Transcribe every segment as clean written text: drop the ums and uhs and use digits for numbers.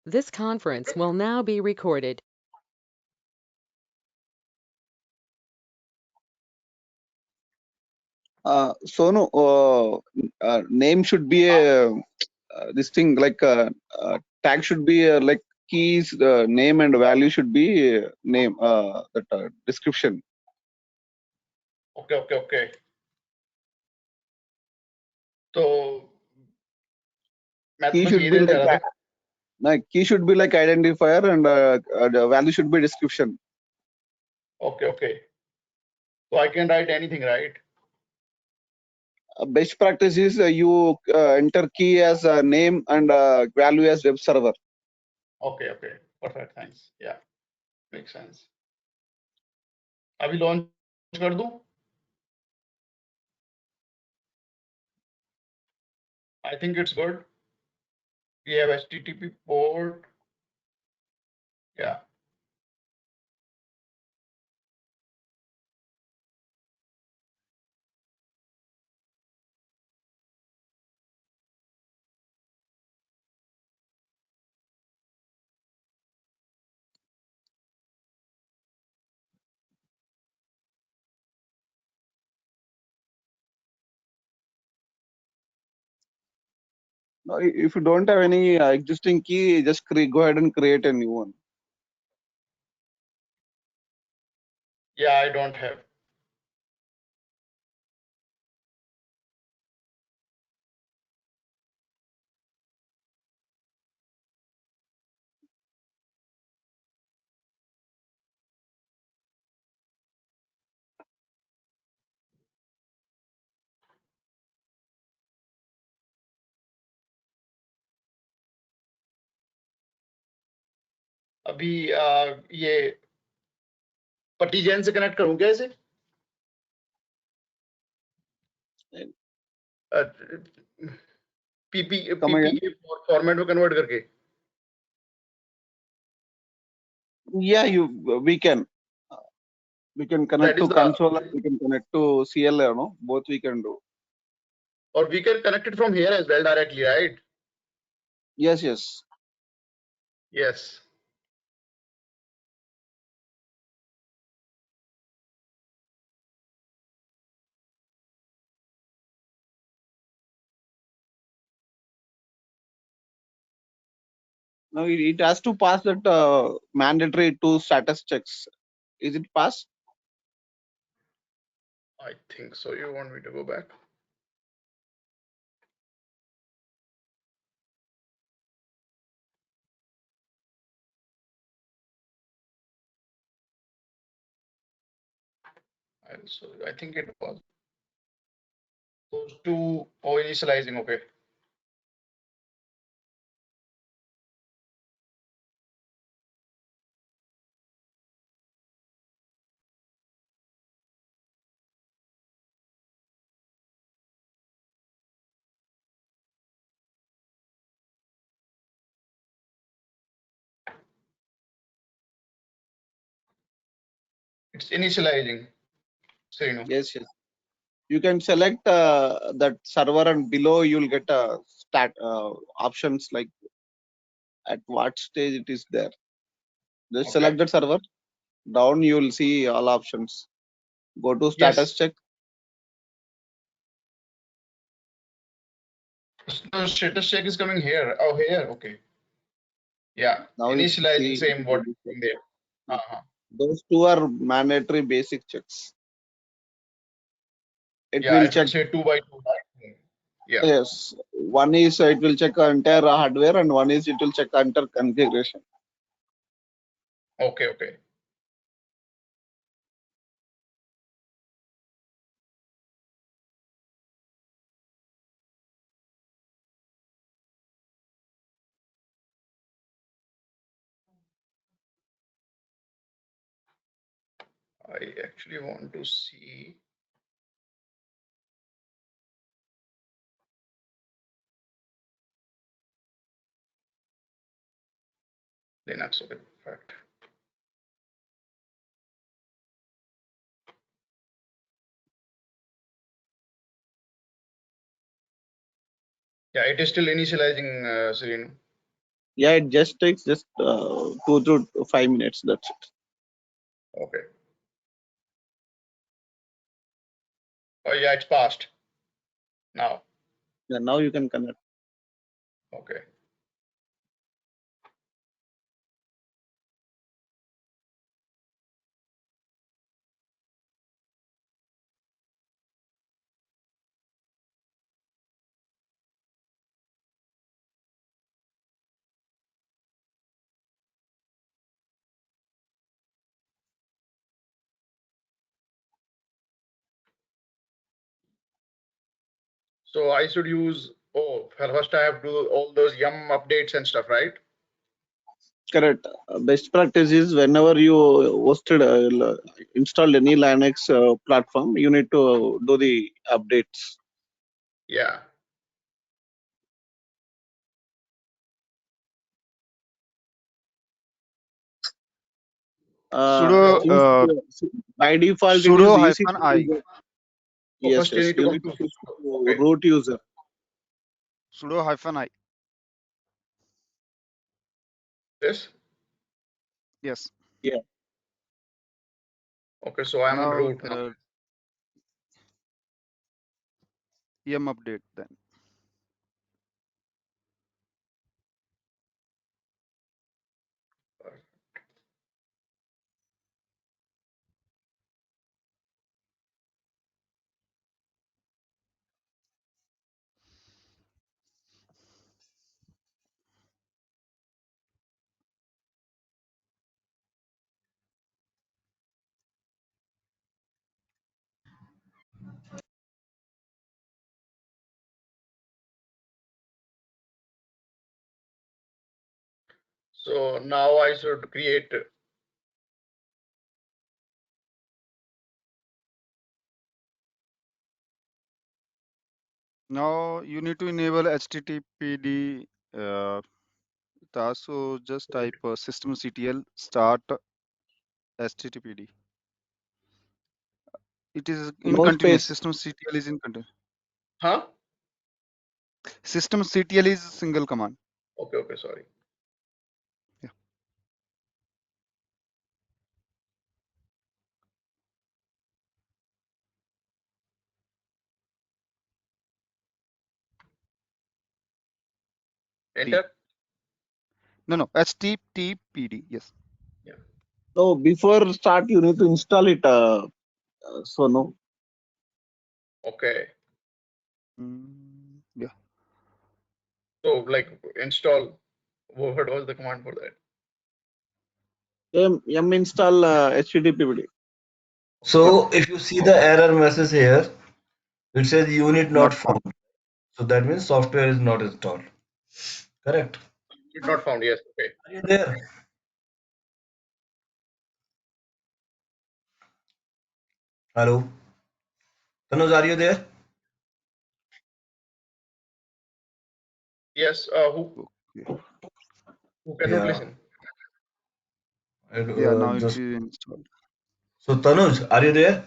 This conference will now be recorded. Sonu, name should be a this thing like tag should be like keys, name and value should be name that description. Okay. तो मैं तो Key बस should ये be देना चाह like रहा था key should be like identifier and the value should be description. Okay. So I can write anything, right? Best practice is you enter key as name and value as web server. Okay. Perfect. Thanks. Yeah, makes sense. अभी launch कर दूं? I think it's good. We have HTTP port. Yeah. Now, if you don't have any existing key, just go ahead and create a new one. Yeah, I don't have. अभी ये पटीजन से connect करूं क्या इसे? Come again? PP format में convert करके? Yeah, we can. We can connect That is to console and we can connect to CLA, no? Both we can do. or we can connect it from here as well directly, right? Yes. Yes. Now it has to pass that mandatory 2 status checks. Is it passed? I think so. You want me to go back? I think it was those two initializing. Okay. It's initializing. Srinu. Yes. You can select that server and below you'll get stat options like at what stage it is there. Just Okay. select that server. Down you will see all options. Go to status Yes. check. The status check is coming here. Oh, here. Okay. Yeah. Now you Initializing see same what in there. those two are mandatory basic checks. It Yeah, will it will check. say 2 by 2. Right? Yeah. Yes, one is it will check entire hardware and one is it will check entire configuration. Okay. I actually want to see. Linux. Okay. Perfect. Yeah, it is still initializing, Serene. Yeah, it just takes just 2 to 5 minutes. That's it. Okay. Oh yeah, it's passed now. Yeah, now you can connect. Okay. So I should use, first I have to do all those yum updates and stuff, right? Correct. Best practice is whenever you installed any Linux platform, you need to do the updates. Yeah. sudo By default, it sudo is EC2 hyphen I. user. So Yes, first you yes. need to You go need to to, switch to okay. root user. Sudo hyphen I. This? Yes. Yeah. Okay, so I'm on Now root now. yum update then. So now I should create, Now you need to enable HTTPD task. So just type systemctl start HTTPD. It is in No continuous. space. Systemctl is in continuous. huh? Systemctl is single command. Okay, sorry. Yeah. Enter. No, HTTPD. Yes. Yeah. So before start, you need to install it. So no. Okay. Yeah. So like install, what was the command for that? Yum install HTTPD. So if you see the error message here, it says unit not Not found. found. So that means software is not installed. Correct. Not found, yes. Okay. Are you there? Hello. Tanuj, are you there? Yes, who Okay. cannot Yeah. listen? Yeah. Now it Just is installed. so Tanuj, are you there?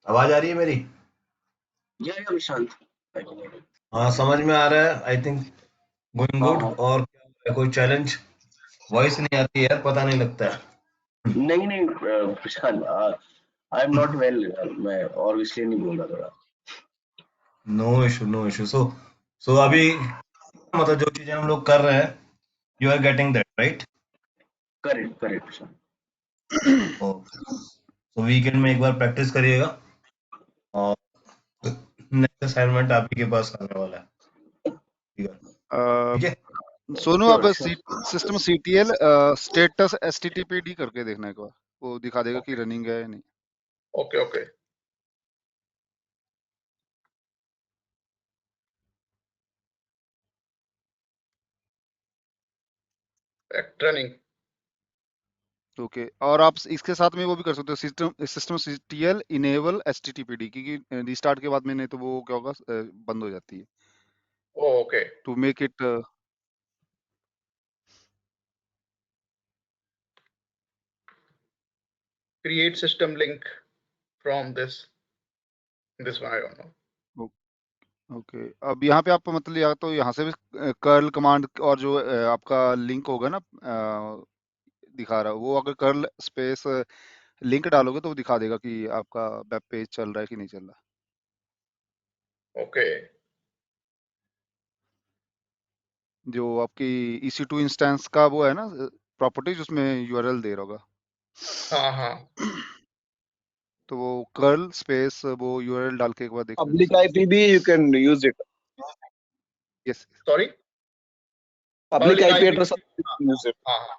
आवाज आ रही है मेरी? Yeah, Vishant. हाँ समझ में आ रहा है. I think going good. और क्या कोई चैलेंज? वॉइस नहीं आती है यार, पता नहीं लगता है. नहीं विशाल, आई एम नॉट वेल. मैं और इसलिए नहीं बोल रहा थोड़ा. No issue. सो अभी मतलब जो चीजें हम लोग कर रहे हैं, you are getting that right? Correct Vishal. So weekend में एक बार प्रैक्टिस करिएगा और नेक्स्ट असाइनमेंट आप ही के पास आने वाला है. ठीक है. सोनू Sure, अब sure. System CTL status HTTPD करके देखना एक बार, वो दिखा देगा कि रनिंग है या नहीं. Okay. Running. ओके. और आप इसके साथ में वो भी कर सकते हो, सिस्टम CTL इनेबल HTTPD, क्योंकि रिस्टार्ट के बाद में नहीं तो वो क्या होगा, बंद हो जाती है. Oh, okay. To make it Create system link from this one, I don't know. Okay, अब यहाँ पे आप मतलब या तो यहाँ से भी कर्ल कमांड और जो आपका लिंक होगा ना दिखा रहा है वो, अगर कर्ल स्पेस लिंक डालोगे तो वो दिखा देगा कि आपका वेब पेज चल रहा है कि नहीं चल रहा। ओके जो आपकी EC2 इंस्टेंस का वो है ना प्रॉपर्टीज, उसमें URL दे रहा होगा। हाँ हाँ तो वो कर्ल स्पेस वो URL डाल के एक बार देख लेना Public सर। IP भी you can use it. Yes, sorry Public public IP IP address you can use it. हाँ हाँ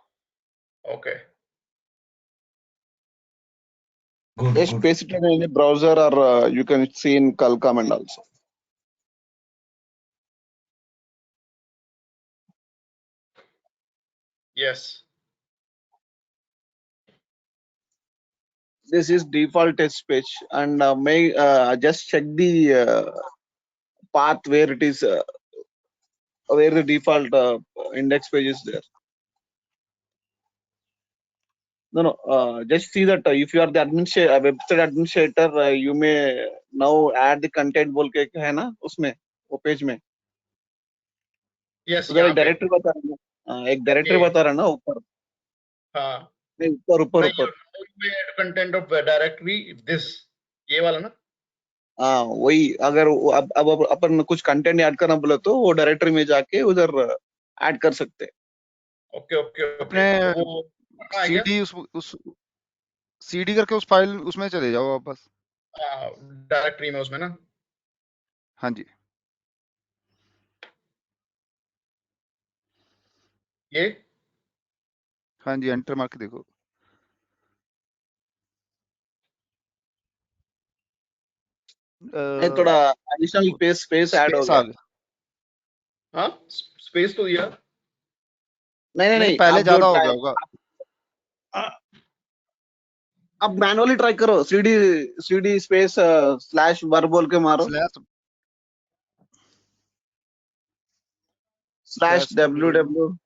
okay good Just good. paste it in any browser or you can see in curl command also. Yes This is default test page, and may just check the path where it is where the default index page is there. No, just see that if you are the website administrator, you may now add the content बोल के है ना उसमें वो page में yes उधर यहाँ एक पे डायरेक्टरी बता रहा है ना, एक डायरेक्टरी ये बता रहा है ना ऊपर, हाँ नहीं ऊपर ऊपर नहीं ऊपर, कंटेंट ऑफ डायरेक्टरी दिस ये वाला ना हाँ वही। अगर अब अपन कुछ कंटेंट ऐड करना बोले तो वो डायरेक्टरी में जाके उधर ऐड कर सकते हैं। ओके ओके ओके अपने तो वो करना है क्या CD उस CD करके उस फाइल उसमें चले जाओ आप बस। डायरेक्टरी में उसमें ना हाँ जी, ये हाँ जी, एंटर मार के देखो। नहीं थोड़ा एडिशनल स्पेस ऐड हो स्पेस आ गया। गया। हाँ स्पेस तो दिया नहीं नहीं नहीं, नहीं, पहले आप जो ज्यादा हो ट्राई गया होगा। आप मैनुअली ट्राई करो, सीडी स्पेस स्लैश वर बोल के मारो, स्लैश स्लैश www। www।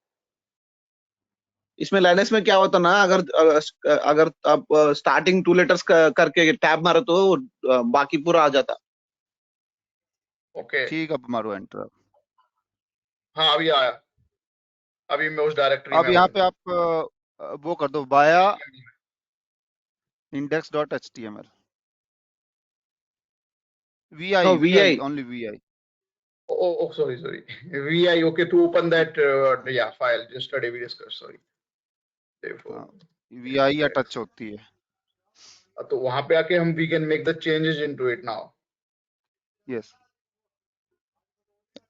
इसमें लाइनक्स में क्या होता ना, अगर आप स्टार्टिंग 2 लेटर्स करके टैब मारो तो बाकी पूरा आ जाता। ओके ठीक, अब मारो एंटर। हाँ अभी आया अभी मैं उस डायरेक्टरी में अब यहाँ हूँ पे आप वो कर दो बाया index.html no vi vi only vi। oh sorry vi okay to open that yeah file yesterday we discussed sorry therefore हाँ, vi या टच होती है। तो वहां पे आके हम we can make the changes into it now yes,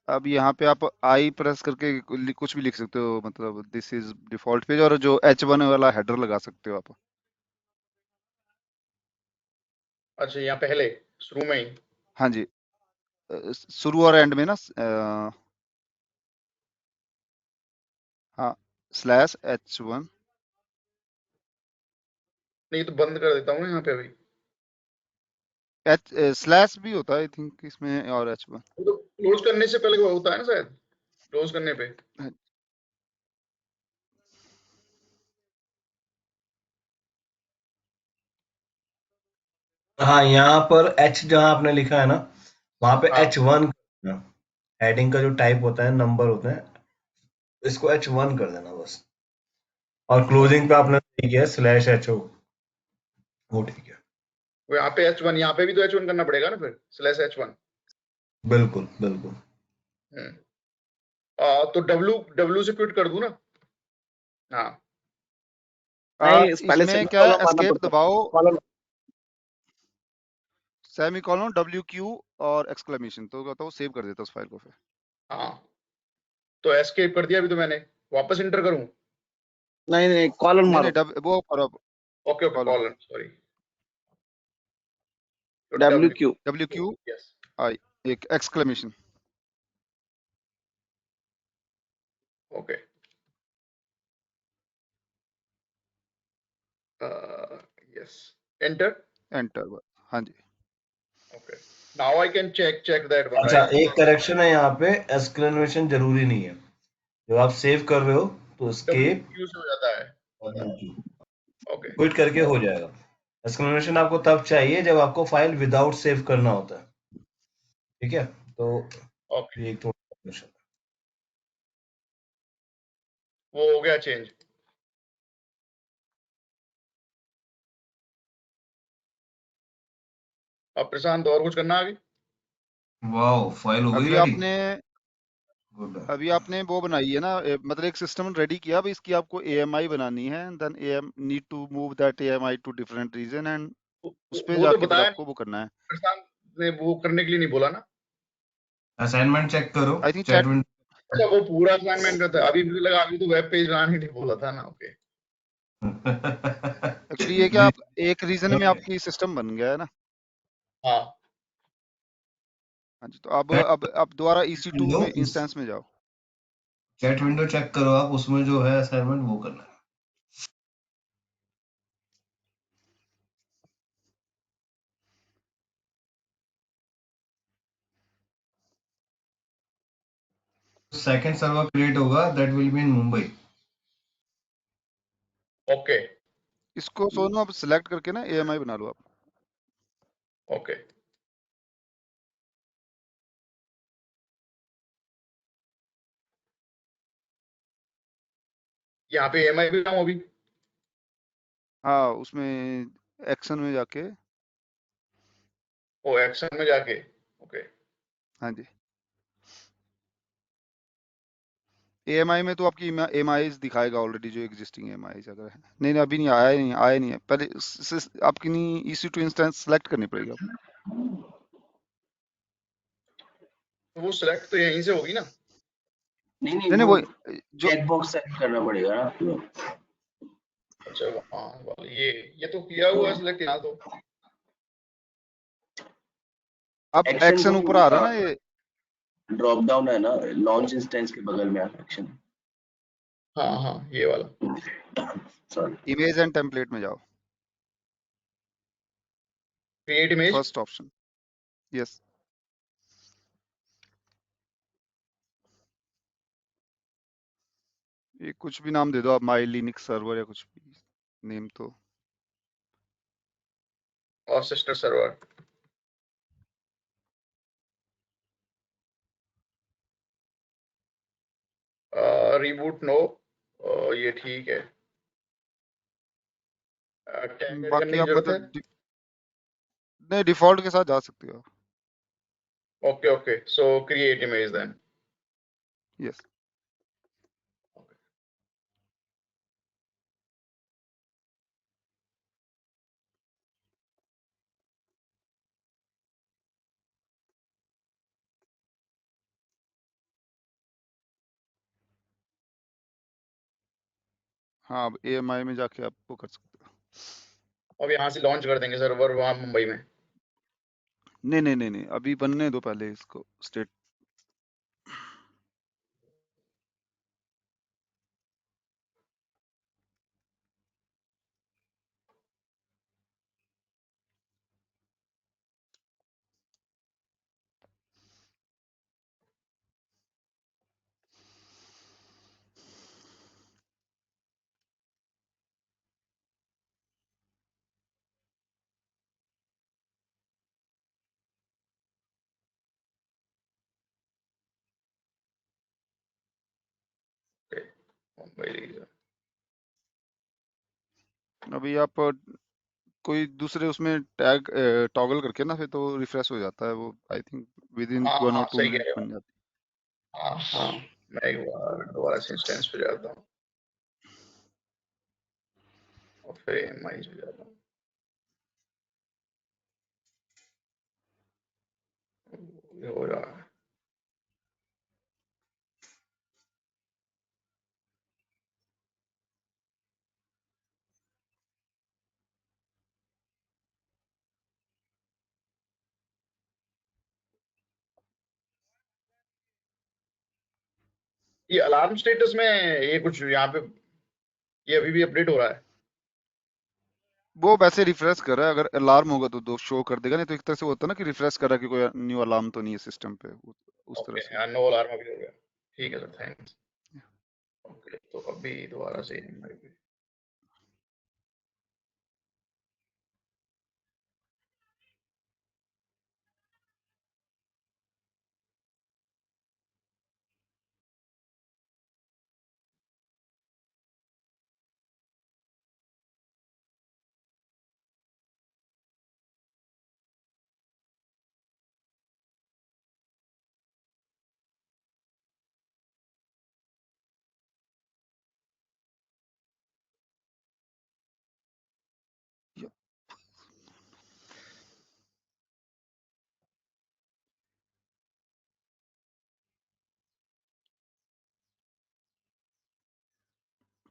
अब यहाँ पे आप आई प्रेस करके कुछ भी लिख सकते हो, मतलब दिस इज डिफॉल्ट पेज, और जो H1 वाला हेडर लगा सकते हो आप। अच्छा यहाँ पहले शुरू में ही हाँ जी, शुरू और एंड में ना हाँ, /H1। नहीं तो बंद कर देता हूँ ना यहाँ पे अभी स्लैश भी होता है आई थिंक इसमें, और H1। वो तो क्लोज करने से पहले होता है ना शायद क्लोज करने पे हाँ, यहाँ पर H जहाँ आपने लिखा है ना, वहां पे हाँ H1 कर देना। हेडिंग का जो टाइप होता है, नंबर होते हैं, इसको H1 कर देना बस। और क्लोजिंग पे आपने सही किया /HO, वो ठीक है। वो यहाँ पे H1 यहाँ पे भी तो H1 करना पड़ेगा ना फिर /H1 बिल्कुल बिल्कुल। तो W से क्विट कर दूं ना हाँ नहीं, पहले इसमें क्या है, सेमीकोलन मारना एस्केप पड़ता है। दबाओ, कॉलन सेमीकोलन WQ और एक्सक्लेमेशन, तो कहता वो सेव कर देता उस फाइल को फिर। हाँ तो एस्केप कर दिया अभी तो मैंने वापस इंटर करूं नहीं नहीं, कॉलन नहीं मारो, नहीं, वो करो okay okay colon, colon sorry तो WQ। WQ यस आई एक exclamation. Okay yes enter enter, हाँ जी। Okay now I can check that one अच्छा, राइट एक करेक्शन है यहाँ पे, एक्सक्लेमेशन जरूरी नहीं है। जब आप सेव कर रहे हो तो एस्केप WQ से हो जाता है और ओके क्विट करके हो जाएगा। एक्सक्लेमेशन आपको तब चाहिए जब आपको फाइल विदाउट सेव करना होता है, ठीक है। तो ओके, ये एक थोड़ा क्वेश्चन वो हो गया चेंज। अब प्रशांत और कुछ करना आगे? वाओ फाइल हो गई अभी रेडी आपने गुड अभी आपने वो बनाई है ना, मतलब एक सिस्टम रेडी किया, अब इसकी आपको एएमआई बनानी है, then am need to move that AMI to different region, and उस पे वो तो जाके फिर बताया आपको वो करना है। प्रशांत ने, वो करने के लिए नहीं बोला ना। असाइनमेंट चेक करो आई थिंक चैट चैट, अच्छा, वो पूरा असाइनमेंट करता है। अभी मुझे लगा अभी तो वेब पेज बनाने के लिए बोला था ना। ओके। एक्चुअली ये क्या, आप एक रीजन में आपकी सिस्टम बन गया है ना। हाँ, हाँ जी, तो अब दोबारा EC2 में इंस्टेंस में जाओ। चैट विंडो चेक करो आप, उसमें जो है असाइनमेंट वो करना है। सेकंड सर्वर क्रिएट होगा, that will be in Mumbai. Okay इसको सोनू आप सिलेक्ट करके ना एएमआई बना लो आप। ओके। यहाँ पे एम आई भी बनाऊं अभी? हाँ, उसमें एक्शन में जाके। ओ, एक्शन में जाके। ओके। हाँ जी, एएमआई में तो आपकी एमआई दिखाएगा ऑलरेडी, जो एग्जिस्टिंग एमआई अगर है। नहीं नहीं, अभी नहीं आया, ही नहीं आया, नहीं है। पहले आपकी नहीं EC2 इंस्टेंस सेलेक्ट करनी पड़ेगी आपको। तो वो सिलेक्ट तो यहीं से होगी ना? नहीं नहीं, नहीं नहीं, वो वो जो चेक बॉक्स सेट करना पड़ेगा ना आपको। अच्छा, हाँ वाला ये तो किया हुआ है सिलेक्ट यहाँ तो। अब एक्शन एक्शन को ऊपर आ रहा है ना ये। ड्रॉप डाउन है ना, लॉन्च इंस्टेंस के बगल में एक्शन। हाँ हाँ, ये वाला। सॉरी। इमेज एंड टेम्पलेट में जाओ, create image. First option. Yes, ये कुछ भी नाम दे दो आप, माई लिनक्स सर्वर या कुछ भी नेम तो। और सिस्टर सर्वर। Reboot no. ये ठीक है। क्या ऐड करने बाकी की आप जरूरत है? मतलब नहीं, डिफॉल्ट के साथ जा सकते हो। Okay okay, so create image then. Yes, हाँ, अब AMI में जाके आप वो कर सकते हो। अब यहाँ से लॉन्च कर देंगे सर्वर वहाँ मुंबई में। नहीं नहीं नहीं नहीं, अभी बनने दो पहले इसको स्टेट। Okay, Mumbai reason. अभी आप कोई दूसरे उसमें टैग टॉगल करके ना, फिर तो रिफ्रेश हो जाता है वो, आई थिंक विद इन हाँ 1 हाँ, और 2 सही कह मिनट रहे हो। बन जाती हाँ हाँ, मैं एक बार दोबारा से इंस्टेंस पे जाता हूँ और फिर एम आई पे जाता हूँ। ये हो रहा है। ये अलार्म स्टेटस में ये कुछ यहाँ पे, ये अभी भी अपडेट हो रहा है? है। वो वैसे रिफ्रेश कर रहा है, अगर अलार्म होगा तो दो शो कर देगा, नहीं तो एक तरह से वो होता है ना कि रिफ्रेश कर रहा है कि कोई न्यू अलार्म तो नहीं है सिस्टम पे, उस तरह ओके, से। हाँ, नो अलार्म अभी हो गया। ठीक है सर, थैंक्स। ओके, तो अभी दोबारा से एम आई पे।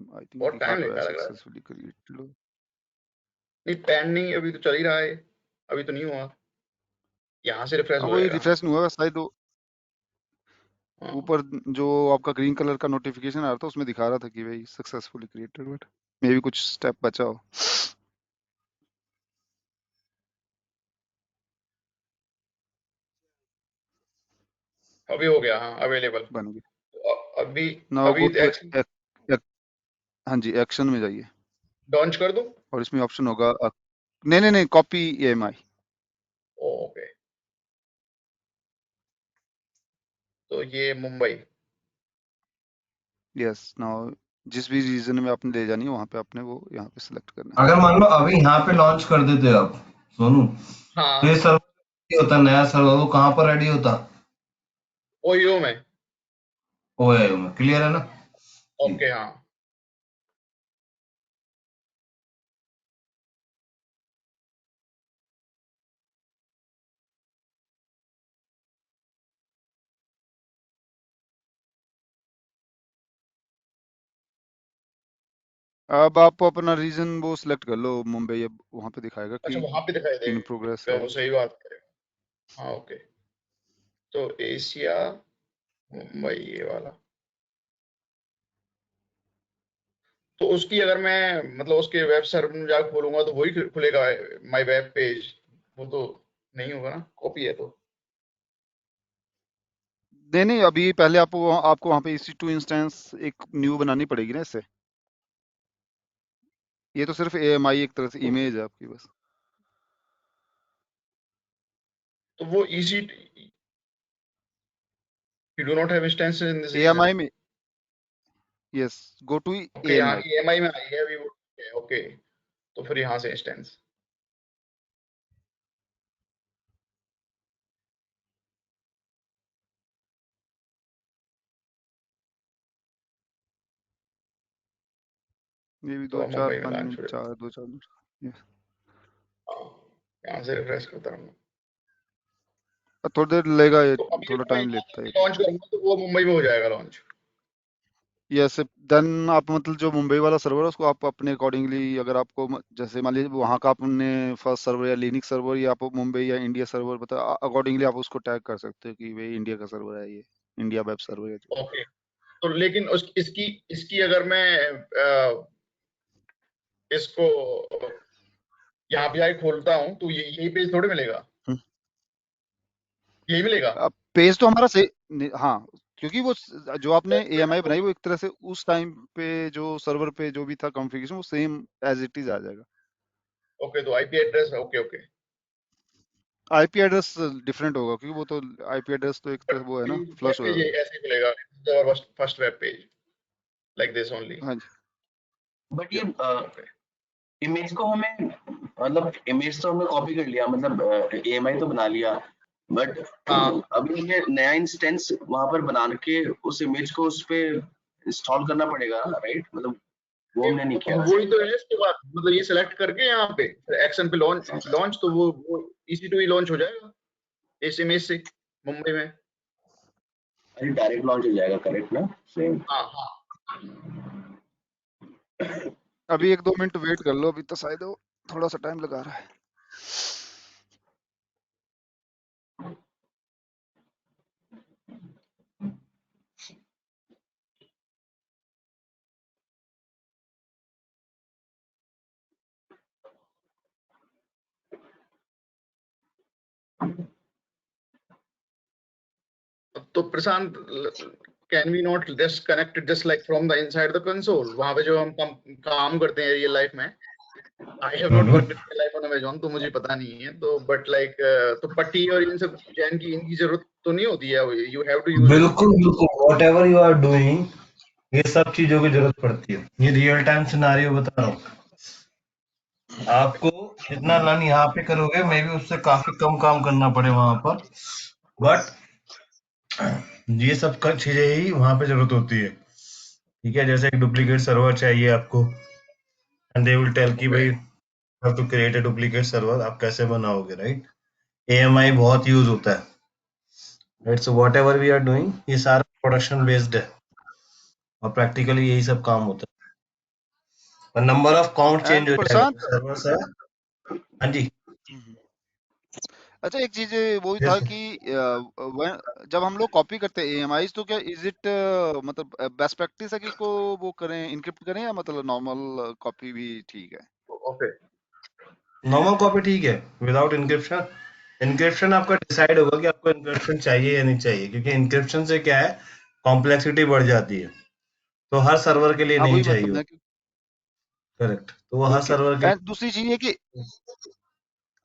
आई थिंक बहुत दिखा टाइम तो लेगा है लग रहा है। Successfully created. नहीं पेंडिंग अभी तो चल ही रहा है, अभी तो नहीं हुआ, यहाँ से रिफ्रेश हाँ हो वही जाएगा। रिफ्रेश नहीं हुआ शायद, वो हाँ ऊपर जो आपका ग्रीन कलर का नोटिफिकेशन आ रहा था उसमें दिखा रहा था कि भाई सक्सेसफुली क्रिएटेड, बट मे भी कुछ स्टेप बचा हो। अभी हो गया, हाँ अवेलेबल। बन गया। अभी नाउ अभी गो टू एक्शन हाँ जी, एक्शन में जाइए लॉन्च कर दूं? और इसमें ऑप्शन होगा नहीं, कॉपी EMI। ओके, तो ये मुंबई। यस, नाउ जिस भी रीजन में आपने ले जानी है वहां पे आपने वो यहाँ पे सिलेक्ट करना है। अगर मान लो अभी यहाँ पे लॉन्च कर देते आप सोनू, तो हाँ ये सर्वर होता, नया सर्वर वो कहाँ पर रेडी होता? ओयो में। OIO में। क्लियर है ना? ओके हाँ। अब आप अपना रीजन वो सिलेक्ट कर लो, मुंबई। अब वहां पे दिखाएगा अच्छा कि वहां पे दिखाई इन प्रोग्रेस देगा, है। वो सही बात करेगा। हाँ ओके, तो एशिया मुंबई ये वाला, तो उसकी अगर मैं मतलब उसके वेब सर्वर में जाकर खोलूंगा तो वही खुलेगा माय वेब पेज, वो तो नहीं होगा ना, कॉपी है तो। नहीं, अभी पहले आपको वहां पे EC2 इंस्टेंस एक न्यू बनानी पड़ेगी ना इससे। ये तो सिर्फ AMI एक तरह से इमेज है आपकी बस। तो वो easy, you do not have instance in this region. AMI में, यस, गो टू ओके यहाँ AMI। EMI में आई है अभी वो, ओके, तो फिर यहाँ से इंस्टेंस। ये भी तो मुंबई में 5 लॉन्च मिनट, हो जाएगा। 2-4 मिनट। yes। हाँ, यहाँ से रिफ्रेश करता रहूंगा। थोड़ी देर लेगा, ये तो अभी थोड़ा अगर मैं टाइम यहाँ लेता है। लॉन्च करूंगा तो वो मुंबई में हो जाएगा लॉन्च। यस, देन आप मतलब जो मुंबई वाला सर्वर है उसको आप अपने अकॉर्डिंगली, अगर आपको जैसे मान लीजिए वहाँ का आपने फर्स्ट सर्वर या लिनक्स सर्वर या आप मुंबई या इंडिया सर्वर बता, अकॉर्डिंगली आप उसको टैग कर सकते हो कि भाई इंडिया का सर्वर है, ये इंडिया वेब सर्वर है जो। ओके, तो लेकिन इसकी इसकी अगर मैं इसको यहाँ पे जाके खोलता हूँ तो ये यही पेज थोड़े मिलेगा, यही मिलेगा। पेज तो हमारा सही हाँ, क्योंकि वो जो आपने तो AMI बनाई वो एक तरह से उस टाइम पे जो सर्वर पे जो भी था कॉन्फ़िगरेशन वो सेम एज इट इज आ जाएगा। ओके, तो IP address, okay okay. IP address different होगा क्योंकि वो तो IP एड्रेस तो एक तरह वो है ना, वेब फ्लश पेज होगा। ऐसे ही खुलेगा, first web page like this only. हाँ जी। बट ये ओके, इमेज को हमें मतलब इमेज तो हमने कॉपी कर लिया, मतलब AMI तो बना लिया, बट हाँ अभी हमें नया इंस्टेंस वहां पर बना के उस इमेज को उस पे इंस्टॉल करना पड़ेगा, राइट? मतलब वो हमने नहीं किया वही तो है इसके बाद, मतलब ये सेलेक्ट करके यहाँ पे एक्शन पे लॉन्च लॉन्च, तो वो EC2 ही लॉन्च हो जाएगा इस इमेज से मुंबई में। अरे डायरेक्ट लॉन्च हो जाएगा, करेक्ट ना? सेम। हाँ हाँ, अभी 1-2 मिनट वेट कर लो, अभी तो शायद वो थोड़ा सा टाइम लगा रहा है। तो Prashant, can we not just connected just like from the inside the console, वहां पे जो हम काम करते हैं रियल लाइफ में। I have not worked in life on Amazon, तो मुझे पता नहीं है, तो बट लाइक तो पट्टी और इन सब चैन की इनकी जरूरत तो नहीं होती है, you have to use it. बिल्कुल बिल्कुल, whatever you are doing, ये सब चीजों की जरूरत पड़ती है। ये रियल टाइम सिनारियो बता रहा हूँ आपको। जितना रन यहाँ पे करोगे मे भी उससे काफी कम काम करना पड़े वहां पर, बट ये सब चीजें ही वहां पे जरूरत होती है। ठीक है, जैसे एक डुप्लीकेट सर्वर चाहिए आपको, एंड दे विल टेल कि भाई how to create a duplicate server, आप कैसे बनाओगे, राइट? AMI बहुत यूज होता है, right? So whatever we are doing, ये सारा प्रोडक्शन बेस्ड है और प्रैक्टिकली यही सब काम होता है। और number of count change and हो जाएगा प्रशांत, सर्वर्स है। हाँ जी। हम्म, अच्छा एक चीज वो फिर था कि जब हम लोग कॉपी करते हैं एएमआई तो क्या इज इट मतलब बेस्ट प्रैक्टिस है कि इसको वो करें इनक्रिप्ट करें या मतलब नॉर्मल कॉपी भी ठीक है? ओके। नॉर्मल कॉपी ठीक है विदाउट इंक्रिप्शन। इंक्रिप्शन आपका डिसाइड होगा कि आपको इंक्रिप्शन चाहिए या नहीं चाहिए, क्योंकि इंक्रिप्शन से क्या है, कॉम्प्लेक्सिटी बढ़ जाती है, तो हर सर्वर के लिए हाँ नहीं वही चाहिए मतलब वो। मैं करेक्ट, तो वो हर ओके। सर्वर के एंड दूसरी चीज ये कि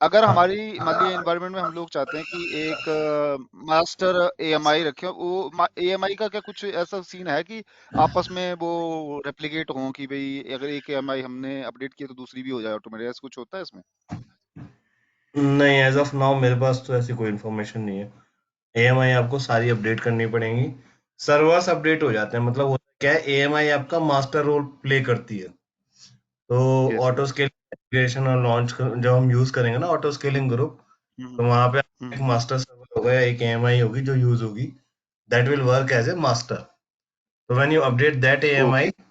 अगर हाँ। हमारी मान लिया एनवायरनमेंट में हम लोग चाहते हैं कि एक मास्टर एएमआई रखें, वो एएमआई का क्या कुछ ऐसा सीन है कि आपस में वो रेप्लिकेट हों कि भाई अगर एक एएमआई हमने अपडेट किया तो दूसरी भी हो जाए ऑटोमेटिक, ऐसा कुछ होता है इसमें? नहीं, एज ऑफ नाउ मेरे पास तो ऐसी कोई इन्फॉर्मेशन नहीं है। एएमआई आपको सारी अपडेट करनी पड़ेंगी। सर्वर्स अपडेट हो जाते हैं, मतलब होता क्या है, एएमआई आपका मास्टर रोल प्ले करती है। तो yes auto yes. Scaling application और लॉन्च जब हम यूज करेंगे ना ऑटो स्केलिंग ग्रुप, हम्म तो वहां पे एक हम्म। मास्टर सर्वर होगा या एक एएमआई होगी जो यूज होगी, that will work as a master. तो when you update that AMI, okay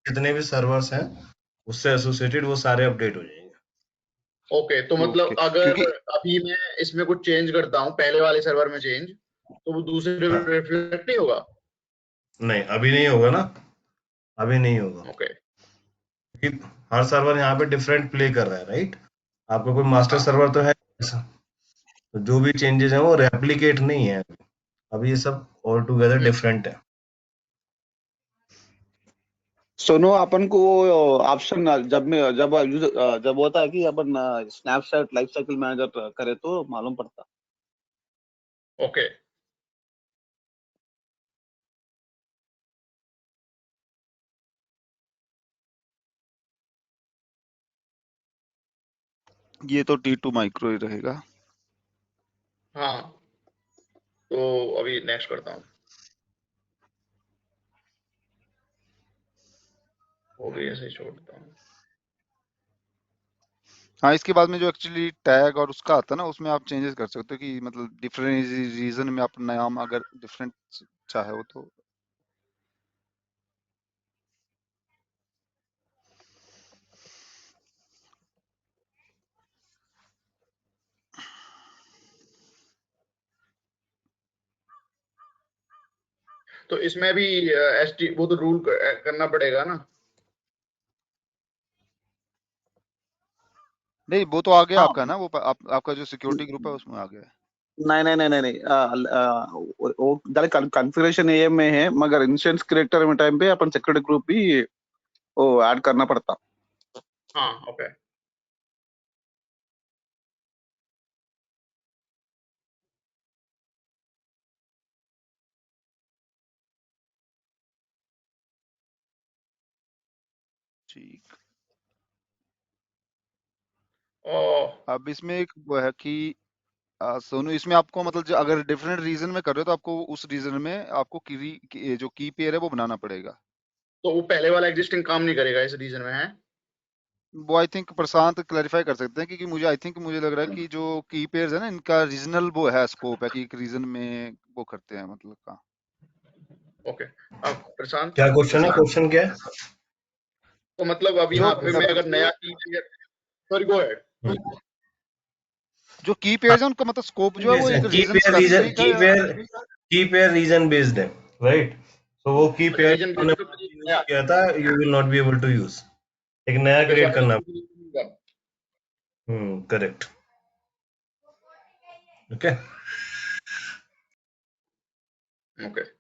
जितने भी सर्वर्स हैं उससे एसोसिएटेड वो सारे अपडेट हो जाएंगे। ओके, तो ओके मतलब अगर क्योंकि अभी मैं इसमें कुछ चेंज करता हूँ पहले वाले सर्वर में चेंज, तो वो दूसरे हाँ, पे रिफ्लेक्ट नहीं होगा? नहीं अभी नहीं होगा ना, अभी नहीं होगा, ओके। क्योंकि हर सर्वर यहाँ पे डिफरेंट प्ले कर रहा है, राइट। आपका कोई मास्टर हाँ। सर्वर तो है ऐसा, तो जो भी चेंजेस हैं वो रेप्लिकेट नहीं है। अभी ये सब ऑल टुगेदर हम्म। डिफरेंट है। सुनो, अपन को ऑप्शन जब होता है कि अपन स्नैपचैट लाइफ साइकिल मैनेजर करे तो मालूम पड़ता। ओके। ये तो T2 माइक्रो ही रहेगा। हाँ, तो अभी नेक्स्ट करता हूँ, वो भी ऐसे ही छोड़ देता हूँ। हाँ इसके बाद में जो एक्चुअली टैग और उसका आता है ना उसमें आप चेंजेस कर सकते हो कि मतलब डिफरेंट रीजन में अपना नाम अगर डिफरेंट चाहे हो तो। तो इसमें भी एसटी वो तो रूल करना पड़ेगा ना? नहीं वो तो आ गया हाँ, आपका ना, वो आपका जो सिक्योरिटी ग्रुप है उसमें आ गया है। नहीं नहीं नहीं नहीं नहीं, वो दानी कॉन्फ़िगरेशन ये में है, मगर इंस्टेंस क्रिएटर में टाइम पे अपन सिक्योरिटी ग्रुप भी वो ऐड करना पड़ता। हाँ। ओके। ठीक। ओ। अब इसमें एक वो है कि सोनू इसमें आपको मतलब जो अगर डिफरेंट रीजन में कर रहे हो तो आपको उस रीजन में आपको जो की पेयर है वो बनाना पड़ेगा। तो वो पहले वाला एग्जिस्टिंग काम नहीं करेगा इस रीजन में है? वो आई थिंक प्रशांत क्लैरिफाई कर सकते हैं क्योंकि मुझे लग रहा है कि जो की पेयर्स है ना इनका रीजनल वो है स्कोप है कि एक रीजन में वो करते हैं मतलब का। ओके। अब प्रशांत, क्या क्वेश्चन है, क्वेश्चन क्या है? तो मतलब अब जो यहाँ पे मैं अगर नया की, सॉरी गो अहेड। जो की पेयर्स है उनका मतलब स्कोप जो है वो एक की रीजन पेयर रीजन स्पेसिफिक है या? की पेयर रीजन बेस्ड है, राइट। तो वो की अच्छा, पेयर रीजन हमने बेस्ड तो यूज नया। किया था, you will not be able to use, एक नया ओके, क्रिएट सारे करना। रीजन का। करेक्ट। ओके। ओके।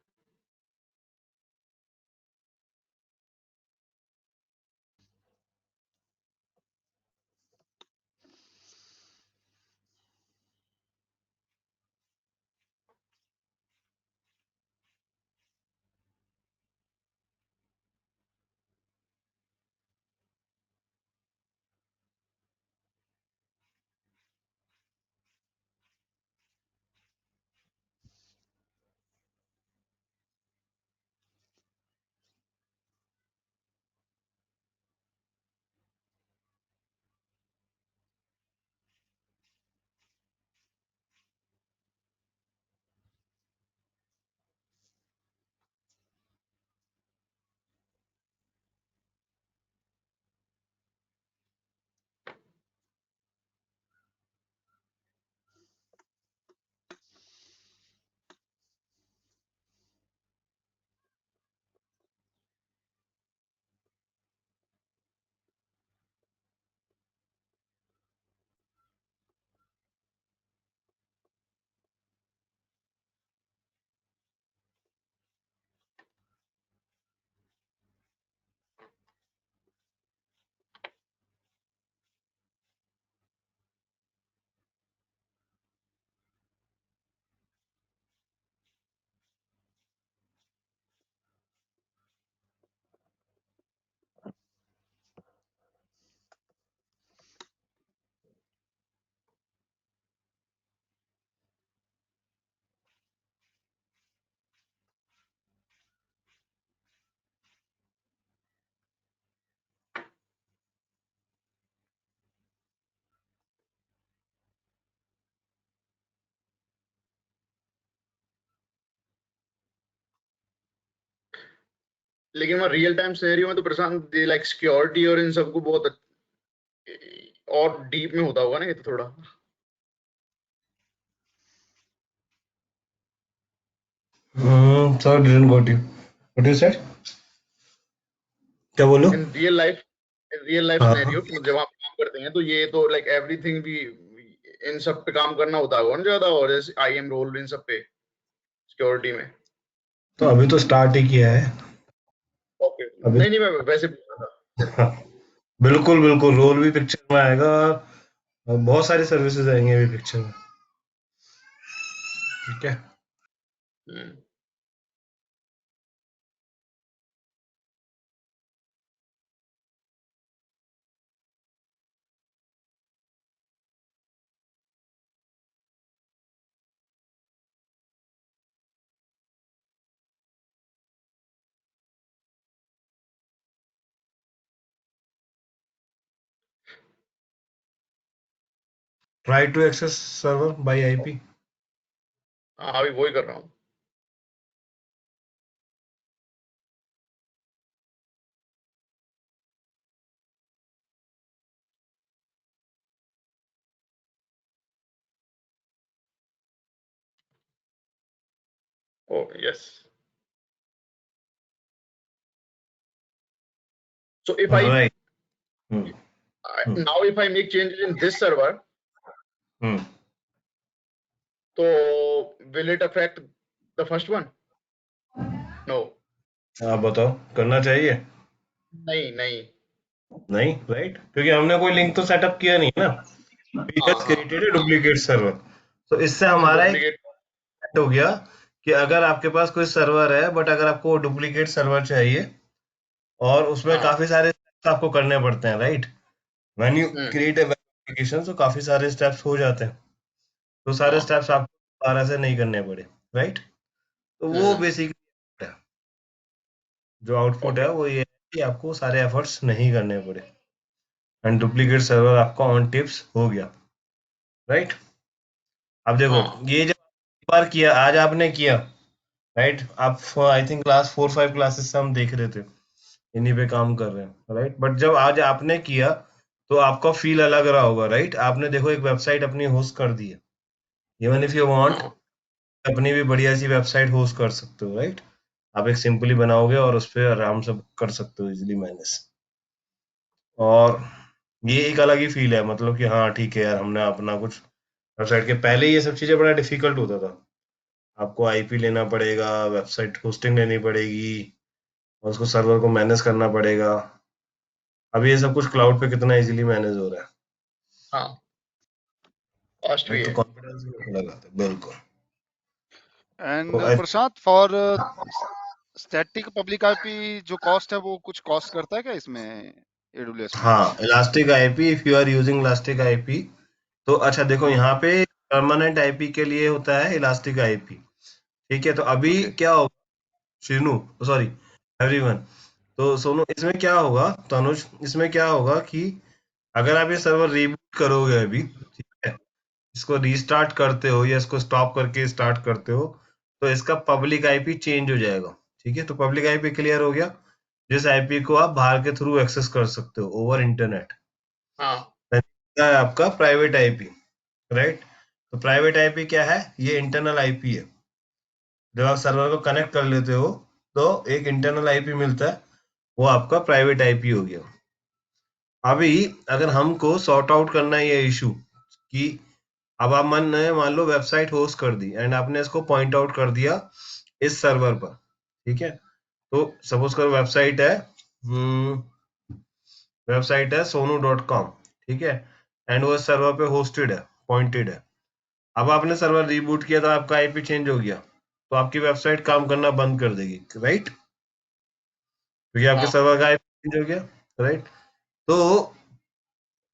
लेकिन वहाँ रियल टाइम सिनेरियो में तो प्रशांत लाइक सिक्योरिटी और इन सबको बहुत और डीप में होता होगा ना ये तो थोड़ा। Sorry, didn't got you. What you said? क्या बोलो? इन रियल लाइफ हाँ सिनेरियो कि जब आप काम करते हैं तो ये तो लाइक एवरीथिंग भी इन सब पे काम करना होता होगा ना ज्यादा, और जैसे आईएम रोल इन सब पे सिक्योरिटी में। तो अभी तो स्टार्ट ही किया है ओके, अभी। नहीं मैं वैसे पूछ रहा था सिर्फ। बिल्कुल बिल्कुल, रोल भी पिक्चर में आएगा और बहुत सारी सर्विसेज आएंगे अभी पिक्चर में। ठीक है। Hmm. Try to access server by IP. हाँ अभी वही कर रहा हूँ। Oh yes. So if I write. now if I make changes in this server, so will it affect the first one? No. आप बताओ, करना चाहिए? नहीं नहीं। नहीं, राइट, क्योंकि हमने कोई लिंक तो सेटअप किया नहीं है ना। वी हाँ जस्ट हाँ क्रिएटेड ए डुप्लीकेट सर्वर। तो इससे इससे हमारा एक डुप्लीकेट। हो गया कि अगर आपके पास कोई सर्वर है बट अगर आपको डुप्लीकेट सर्वर चाहिए और उसमें हाँ। काफी सारे steps आपको करने पड़ते हैं, right. When you create a web application तो काफी सारे स्टेप्स हो जाते हैं, तो सारे हाँ। स्टेप्स आपको दोबारा से नहीं करने पड़े, राइट। तो वो बेसिकली है, जो आउटपुट है ओके। वो ये है कि आपको सारे एफर्ट्स नहीं करने पड़े एंड डुप्लीकेट सर्वर आपका ऑन टिप्स हो गया, राइट। अब देखो, हाँ ये जब एक बार किया, आज आपने किया, राइट। आप आई थिंक क्लास 4-5 क्लासेस से हम देख रहे थे, इन्हीं पे काम कर रहे हैं, राइट। बट जब आज आपने किया तो आपका फील अलग रहा होगा, राइट। आपने देखो एक वेबसाइट अपनी होस्ट कर दी है, इवन इफ यू वांट हाँ अपनी भी बढ़िया सी वेबसाइट होस्ट कर सकते हो, राइट। आप एक सिंपली बनाओगे और उस पर आराम से कर सकते हो इजिली मैनेज, और ये एक अलग ही फील है, मतलब कि हाँ ठीक है यार, हमने अपना कुछ वेबसाइट के पहले ये सब चीजें बड़ा डिफिकल्ट होता था। आपको आईपी लेना पड़ेगा, वेबसाइट होस्टिंग लेनी पड़ेगी और उसको सर्वर को मैनेज करना पड़ेगा। अब ये सब कुछ क्लाउड पे कितना इजीली मैनेज हो रहा है, हाँ। कॉस्ट भी राइट। तो है। कॉन्फिडेंस भी अलग आता है, बिल्कुल। एंड तो I Prashant, for static public IP जो कॉस्ट है वो कुछ कॉस्ट करता है क्या इसमें, एडब्ल्यूएस में? हाँ, elastic IP, if you are using elastic IP, तो अच्छा देखो, यहाँ पे परमानेंट आईपी के लिए होता है इलास्टिक आईपी, ठीक है। तो अभी ओके। क्या होगा, श्रीनू, सॉरी एवरीवन, तो सोनू, इसमें क्या होगा, तनुज, इसमें क्या होगा कि अगर आप ये सर्वर रीबूट करोगे अभी, ठीक है, इसको रीस्टार्ट करते हो या इसको स्टॉप करके स्टार्ट करते हो, तो इसका पब्लिक आईपी चेंज हो जाएगा, ठीक है। तो पब्लिक आईपी क्लियर हो गया, जिस आईपी को आप बाहर के थ्रू एक्सेस कर सकते हो ओवर इंटरनेट। हाँ है आपका प्राइवेट आईपी, राइट। तो प्राइवेट आईपी क्या है, ये इंटरनल आईपी है। जब आप सर्वर को कनेक्ट कर लेते हो तो एक इंटरनल आईपी मिलता है, वो आपका प्राइवेट आईपी हो गया। अभी अगर हमको सॉर्ट आउट करना है ये इशू कि अब आप मान लो वेबसाइट होस्ट कर दी एंड आपने इसको पॉइंट आउट कर दिया इस सर्वर पर, ठीक है। तो सपोज करो वेबसाइट है sonu.com, ठीक है, एंड वो सर्वर पे होस्टेड है, पॉइंटेड है। अब आपने सर्वर रीबूट किया तो आपका आईपी चेंज हो गया, तो आपकी वेबसाइट काम करना बंद कर देगी, राइट, क्योंकि आपके हाँ। सर्वर का आईपी चेंज हो गया, राइट। तो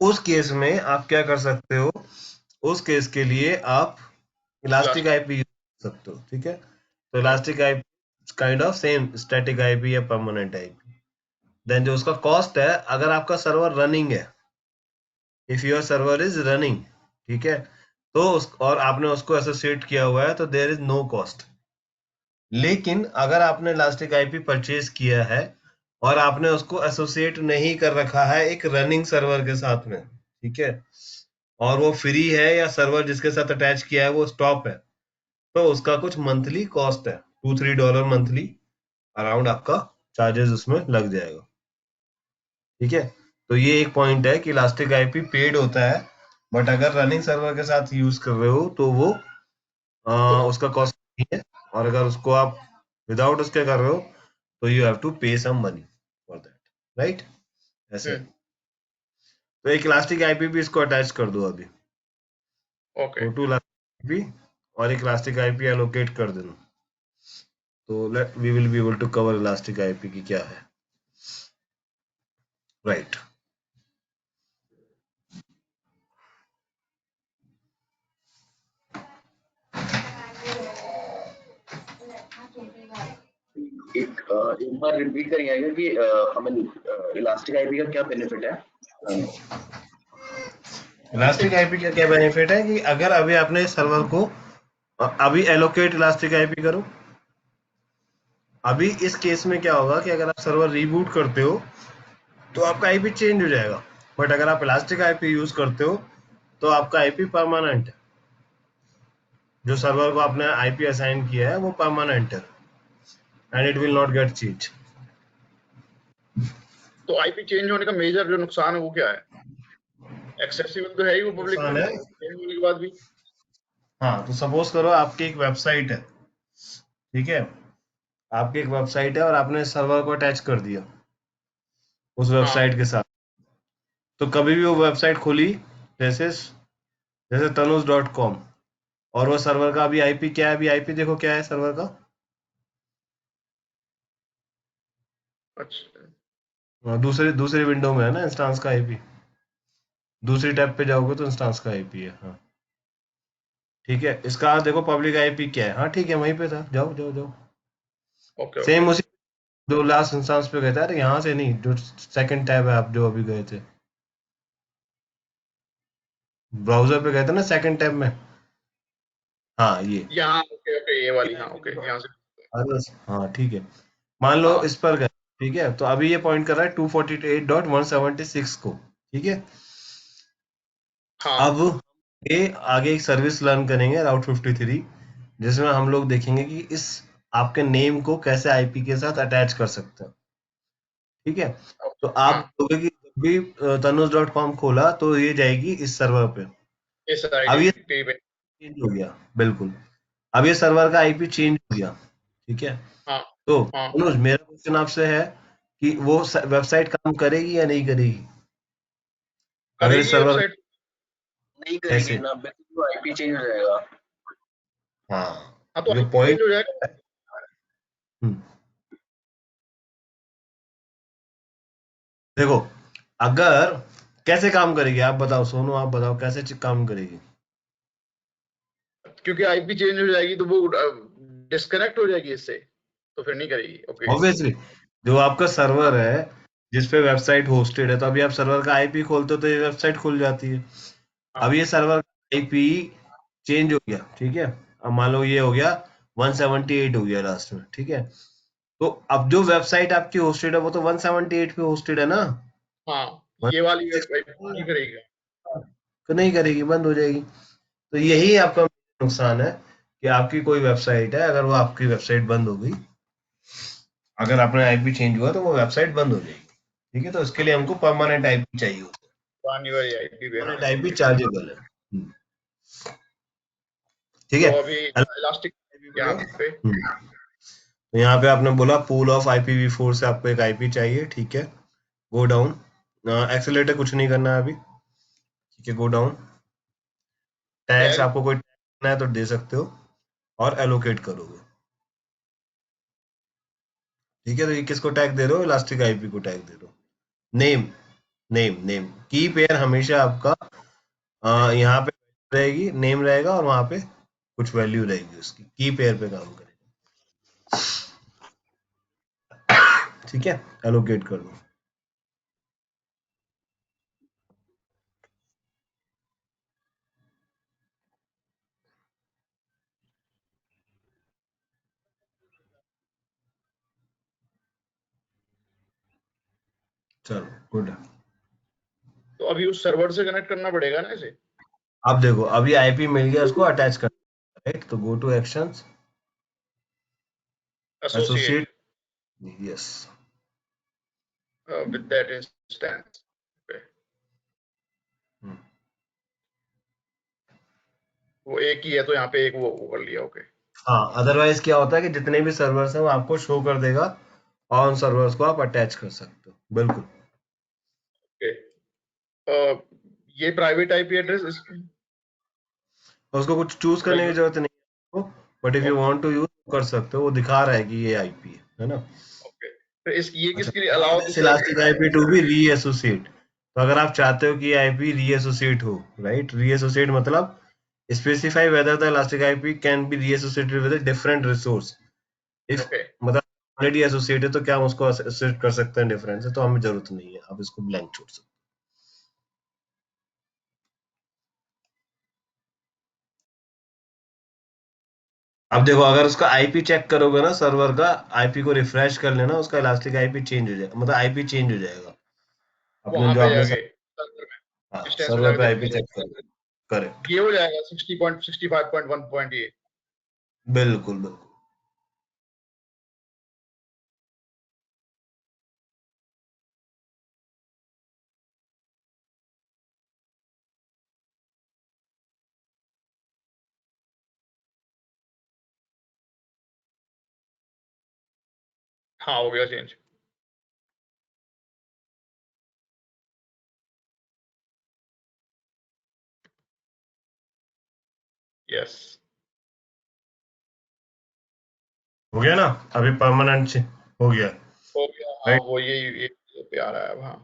उस केस में आप क्या कर सकते हो, उस केस के लिए आप इलास्टिक इलास्टिक। आईपी यूज कर सकते हो, ठीक है। तो elastic IP kind of same static IP या परमानेंट आईपी। देन जो उसका कॉस्ट है, अगर आपका सर्वर रनिंग है, if your server is running, ठीक है, तो और आपने उसको एसोसिएट किया हुआ है, तो देयर इज नो कॉस्ट, लेकिन अगर आपने इलास्टिक आईपी परचेज किया है और आपने उसको एसोसिएट नहीं कर रखा है एक रनिंग सर्वर के साथ में, ठीक है, और वो फ्री है या सर्वर जिसके साथ अटैच किया है वो स्टॉप है, तो उसका कुछ मंथली कॉस्ट है, $2-3 मंथली अराउंड आपका चार्जेस उसमें लग जाएगा। ठीक है, तो ये एक पॉइंट है कि इलास्टिक आईपी पेड होता है, बट अगर रनिंग सर्वर के साथ यूज कर रहे हो तो वो उसका कॉस्ट नहीं है, और अगर उसको आप विदाउट उसके कर रहे हो तो you have to pay some money for that, right? ऐसे तो एक इलास्टिक आईपी भी इसको अटैच कर दो अभी, ओके टू इलास्टिक आईपी और एक इलास्टिक आईपी एलोकेट कर देना, तो let we will be able to cover elastic IP की क्या है, राइट? एक बार रिपीट करिएगा कि आई मीन इलास्टिक आईपी का क्या बेनिफिट है? इलास्टिक आईपी का क्या बेनिफिट है कि अगर अभी आपने सर्वर को अभी एलोकेट इलास्टिक आईपी करो, अभी इस केस में क्या होगा कि अगर आप सर्वर रीबूट करते हो तो आपका आईपी चेंज हो जाएगा, बट अगर आप इलास्टिक आईपी यूज करते हो तो आपका आईपी परमानेंट है, जो सर्वर को आपने आईपी असाइन किया है वो परमानेंट है and it will not get change. तो आईपी चेंज होने का मेजर जो नुकसान है वो क्या है? एक्सेसिबल तो है ही वो पब्लिक में, नुकसान है, चेंज होने के बाद भी। हाँ, तो सपोज करो आपकी एक वेबसाइट है, ठीक है, आपकी एक वेबसाइट है और आपने सर्वर को अटैच कर दिया उस हाँ वेबसाइट के साथ, तो कभी भी वो वेबसाइट खुली जैसे जैसे तनुज.com और वो सर्वर का अभी आईपी क्या है, अभी आईपी देखो क्या है सर्वर का, अच्छा दूसरी दूसरी विंडो में है ना इंस्टांस का आईपी, दूसरी टैब पे जाओगे तो इंस्टांस का आईपी है, हाँ ठीक है, इसका देखो पब्लिक आईपी क्या है, हाँ ठीक है वहीं पे था, जाओ जाओ जाओ, ओके ओके सेम उसी जो लास्ट इंस्टांस पे गए थे, अरे यहाँ से नहीं, जो सेकंड टैब है आप जो अभी गए थे ब्राउजर पे गए थे ना सेकंड टैब में, हाँ ये, यहाँ, ओके ओके ये वाली, हाँ ओके यहाँ से। अरे हाँ ठीक है, मान लो हाँ इस पर गए, ठीक है, तो अभी ये पॉइंट कर रहा है 248.176 को, ठीक है, हाँ अब ये आगे एक सर्विस लर्न करेंगे राउट 53, जिसमें हम लोग देखेंगे कि इस आपके नेम को कैसे आईपी के साथ अटैच कर सकते हैं, ठीक है, तो आप हाँ देखोगे कि जब भी तनुज.com खोला तो ये जाएगी इस सर्वर पे, इस अब ये आईडी पे। चेंज हो गया, बिल्कुल, अब ये सर्वर का आईपी चेंज हो गया, ठीक है, हाँ तो हाँ अनुज मेरा क्वेश्चन आपसे है कि वो वेबसाइट काम करेगी या नहीं करेगी अगर इस करेगी सर्वर, वेबसाइट। नहीं करेगी कैसे, ना, बिल्कुल आईपी चेंज हो जाएगा। हाँ हाँ तो जो आईपी चेंज पॉइंट, हो जाएगा। देखो अगर कैसे काम करेगी आप बताओ, सोनू आप बताओ कैसे काम करेगी, क्योंकि आईपी चेंज हो जाएगी तो वो डिस्कनेक्ट हो जाएगी इससे, तो फिर नहीं करेगी। ओके ऑब्वियसली जो आपका सर्वर है जिस पे वेबसाइट होस्टेड है, तो अभी आप सर्वर का आईपी खोलते हो तो ये वेबसाइट खुल जाती है, हाँ अब ये सर्वर का आईपी चेंज हो गया, ठीक है, अब मान लो ये हो गया 178 हो गया लास्ट में, ठीक है, तो अब जो वेबसाइट आपकी होस्टेड है वो तो 178 पे होस्टेड है ना, हाँ ये वाली 176 नहीं करेगी। तो नहीं करेगी, बंद हो जाएगी, तो यही आपका नुकसान है कि आपकी कोई वेबसाइट है, अगर वो आपकी वेबसाइट बंद हो गई, अगर आपने आईपी चेंज हुआ तो वो वेबसाइट बंद हो जाएगी, ठीक है, तो इसके लिए हमको परमानेंट आईपी चाहिए होता है, पुरानी वाली आईपी पे, हाँ परमानेंट आईपी ओके। चार्जेबल है, ठीक तो है, अभी इलास्टिक यहाँ पे। तो यहाँ पे आपने बोला पूल ऑफ IPv4 से आपको एक आईपी चाहिए, ठीक है, गो डाउन, एक्सेलेरेटर कुछ नहीं करना है अभी, ठीक है, गो डाउन, टैग्स टैग आपको कोई टैग देना है तो दे सकते हो और एलोकेट करोगे, ठीक है, तो ये किसको टैग दे रहे हो, इलास्टिक आईपी को टैग दे रहे हो, नेम, नेम की पेयर हमेशा आपका यहाँ पे रहेगी, नेम रहेगा और वहां पे कुछ वैल्यू रहेगी उसकी, की पेयर पे काम करेगा, ठीक है, एलोकेट कर दो, चलो गुड। तो अभी उस सर्वर से कनेक्ट करना पड़ेगा ना इसे। अब देखो अभी आईपी मिल गया, उसको अटैच कर, राइट? तो go to actions, associate associate, yes. With that instance. वो एक ही है तो यहाँ पे एक वो कर लिया। ओके। हाँ, अदरवाइज क्या होता है कि जितने भी सर्वर्स हैं वो आपको शो कर देगा और उन सर्वर्स को आप अटैच कर सकते हो। बिल्कुल। ये प्राइवेट आईपी एड्रेस इसमें उसको कुछ चूज करने की जरूरत नहीं है, but if you want to use कर सकते हो। वो दिखा रहा है कि ये आईपी है ना? ओके। तो ये अच्छा, किसके लिए allow this elastic IP to be reassociate. तो अगर आप चाहते हो कि ये आईपी रीएसोसिएट हो, राइट? रीएसोसिएट मतलब specify whether the elastic IP can be reassociated with a different resource. If okay. मतलब ऑलरेडी एसोसिएट है तो क्या हम उसको एसोसिएट कर सकते हैं डिफरेंट से? तो हमें जरूरत नहीं है, आप इसको ब्लैंक छोड़ सकते हैं। अब देखो अगर उसका आईपी चेक करोगे ना, सर्वर का आईपी को रिफ्रेश कर लेना, उसका इलास्टिक आईपी चेंज हो जाएगा, मतलब आईपी चेंज हो जाएगा अपने वहां जो पे आपने जाके सर्वर में हाँ, डिस्टेंस में सर्वर जाके पे आईपी देखना चेक होगा। कर। करेक्ट, ये हो जाएगा 60.65.1.8। बिल्कुल बिल्कुल। हाँ हो गया चेंज। यस हो गया ना? अभी परमानेंट हो गया, हो गया। हाँ राइट? वो ये पे आ रहा है अब। हाँ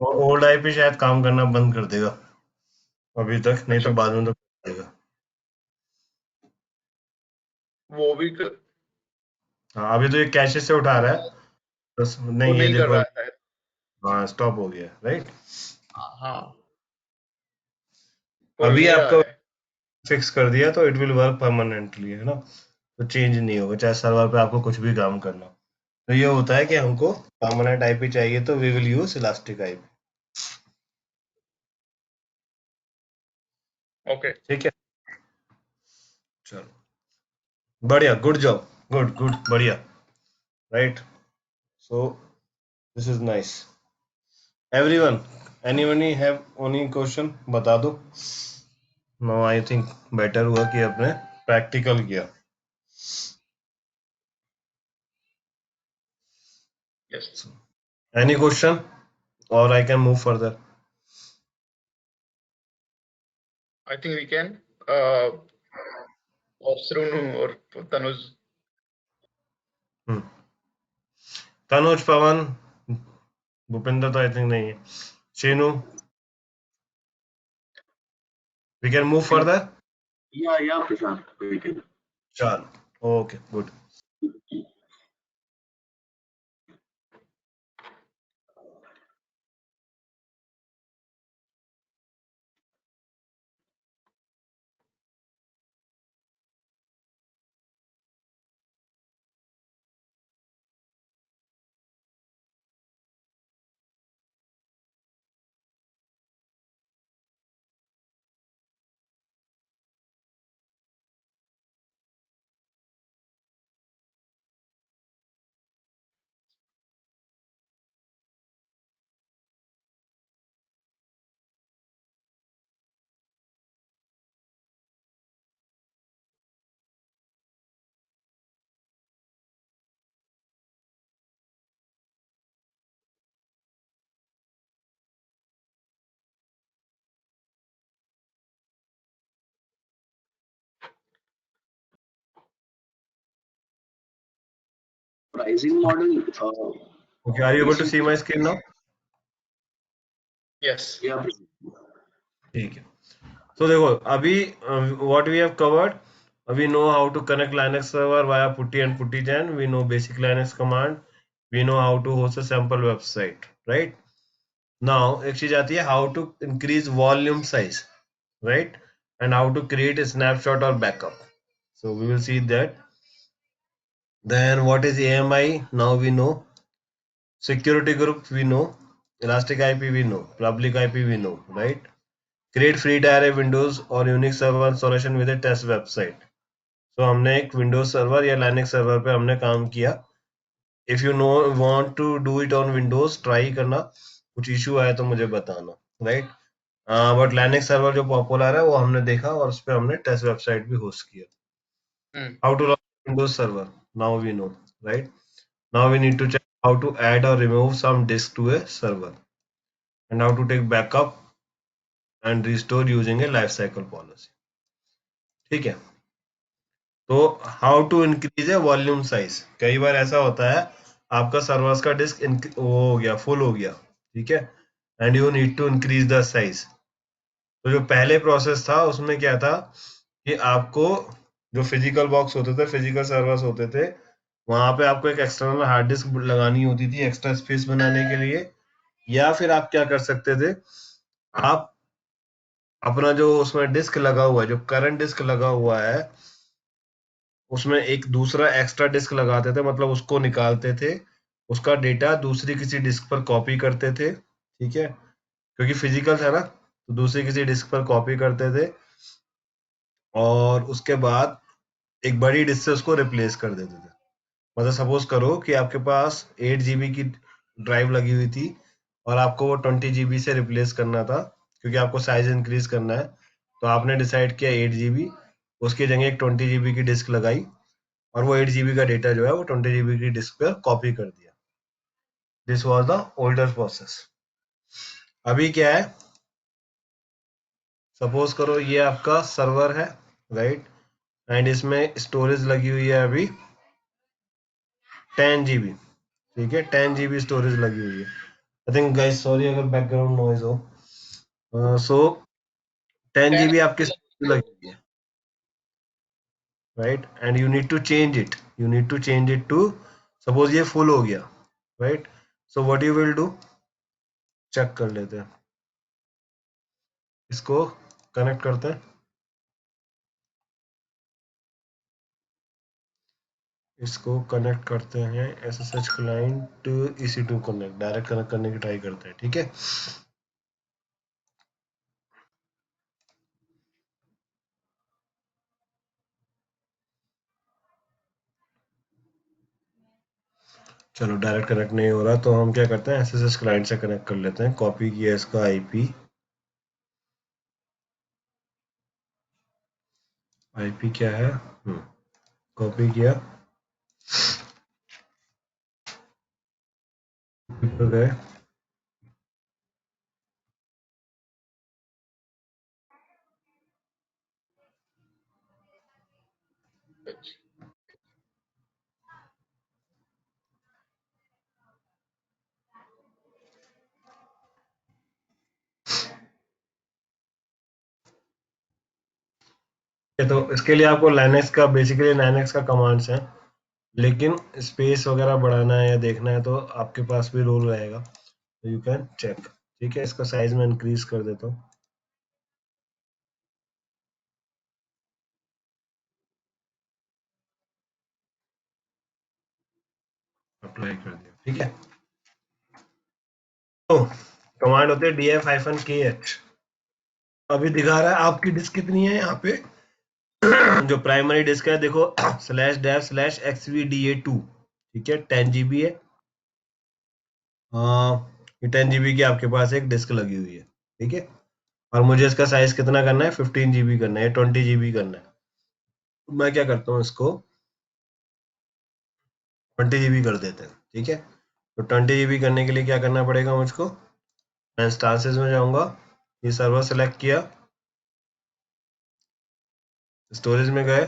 और ओल्ड आईपी शायद काम करना बंद कर देगा अभी तक, नहीं तो अच्छा बाद में तो कर देगा। वो भी हाँ, अभी तो ये कैशे से उठा रहा है, बस वो नहीं ये नहीं कर देखो रहा है। हाँ स्टॉप हो गया, राइट? हाँ कोई अभी नहीं रहा आपका है। फिक्स कर दिया तो इट विल वर्क परमानेंटली, है ना? तो चेंज नहीं होगा चाहे सर्वर पे आपको कुछ भी काम करना हो। तो ये होता है कि हमको परमानेंट आईपी चाहिए तो we will use elastic IP. Okay. ठीक है, चलो बढ़िया, गुड जॉब, गुड गुड, बढ़िया, right? So this is nice. Everyone, anyone have any question? बता दो। नो, आई थिंक बेटर हुआ कि आपने प्रैक्टिकल किया। यस एनी क्वेश्चन और I can move further? I think we can और श्रोनु और तनुज। तनुज, पवन, भूपेंद्र तो आई थिंक नहीं है, Shenu, we can move further? या प्रशांत, we can. चलो, okay, good. Pricing model, Okay, are you able to basic, see my screen now? Yes yeah, ठीक है, तो देखो अभी what we have covered, we know how to connect Linux server via putty and puttygen, we know basic Linux command, we know how to host a sample website, right? Now एक चीज आती है how to increase volume size, right? And how to create a snapshot or backup. So we will see that. Then what is AMI? Now we know. Security group we know. Elastic IP we know, public IP we know, right? Create free tier Windows और Unix server installation with a test website. So हमने एक Windows server या Linux server पे हमने काम किया. If you know want to do it on Windows, try करना. कुछ issue आया तो मुझे बताना, right? But Linux server जो popular है वो हमने देखा और उस पे हमने test website भी host किया. How to run Windows server? Now we know, right? Now we need to check how to add or remove some disk to a server and how to take backup and restore using a lifecycle policy. ठीक है, तो how to increase a volume size. कई बार ऐसा होता है आपका servers का डिस्क वो हो गया, फुल हो गया, ठीक है, and you need to increase the size. तो जो पहले प्रोसेस था उसमें क्या था कि आपको जो फिजिकल बॉक्स होते थे, फिजिकल सर्वर्स होते थे, वहां पे आपको एक एक्सटर्नल हार्ड डिस्क लगानी होती थी एक्स्ट्रा स्पेस बनाने के लिए. या फिर आप क्या कर सकते थे, आप अपना जो उसमें डिस्क लगा हुआ है, जो करंट डिस्क लगा हुआ है, उसमें एक दूसरा एक्स्ट्रा डिस्क लगाते थे, मतलब उसको निकालते थे, उसका डेटा दूसरी किसी डिस्क पर कॉपी करते थे, ठीक है, क्योंकि फिजिकल था ना, तो दूसरी किसी डिस्क पर कॉपी करते थे और उसके बाद एक बड़ी डिस्क से उसको रिप्लेस कर देते थे. मतलब सपोज करो कि आपके पास 8 GB की ड्राइव लगी हुई थी और आपको वो 20 GB से रिप्लेस करना था, क्योंकि आपको साइज इंक्रीज करना है. तो आपने डिसाइड किया 8 GB, उसकी जगह एक 20 GB की डिस्क लगाई और वो 8 GB का डेटा जो है वो 20 GB की डिस्क पे कॉपी कर दिया. This was the older process. अभी क्या है, सपोज करो ये आपका सर्वर है, राइट, एंड इसमें स्टोरेज लगी हुई है अभी 10 GB, ठीक है, 10 GB स्टोरेज लगी हुई है. आई थिंक गाइस, सॉरी अगर बैकग्राउंड नॉइज हो. सो 10 GB आपकी स्टोरेज लगी हुई है, right, and you need to change it, you need to change it to, suppose ये फुल हो गया, right, so what you will do, check कर लेते हैं, इसको कनेक्ट करते हैं, इसको कनेक्ट करते हैं SSH client EC2 connect, direct connect करने की ट्राई करते हैं, ठीक है. चलो डायरेक्ट कनेक्ट नहीं हो रहा तो हम क्या करते हैं, SSH क्लाइंट से कनेक्ट कर लेते हैं. कॉपी किया इसका IP क्या है, कॉपी किया, पर गए, तो इसके लिए आपको लाइनक्स का, बेसिकली लाइनक्स का कमांड्स हैं, लेकिन स्पेस वगैरह बढ़ाना है या देखना है तो आपके पास भी रोल रहेगा, तो यू कैन चेक. ठीक है, इसका साइज में इंक्रीज कर देता हूँ, अप्लाई कर दिया, ठीक है. तो कमांड होते हैं df-kh. अभी दिखा रहा है आपकी डिस्क कितनी है यहाँ पे. जो प्राइमरी डिस्क है देखो /dev/xvda2, ठीक है, 10 GB है. ये 10 GB की आपके पास एक डिस्क लगी हुई है, ठीक है, और मुझे इसका साइज कितना करना है, 15 GB करना है, 20 GB करना है. तो मैं क्या करता हूँ, इसको 20 GB कर देते हैं, ठीक है. तो 20 GB करने के लिए क्या करना पड़ेगा मुझको, मैं इंस्टांसेस में जाऊंगा, ये सर्वर सेलेक्ट किया, स्टोरेज में गए,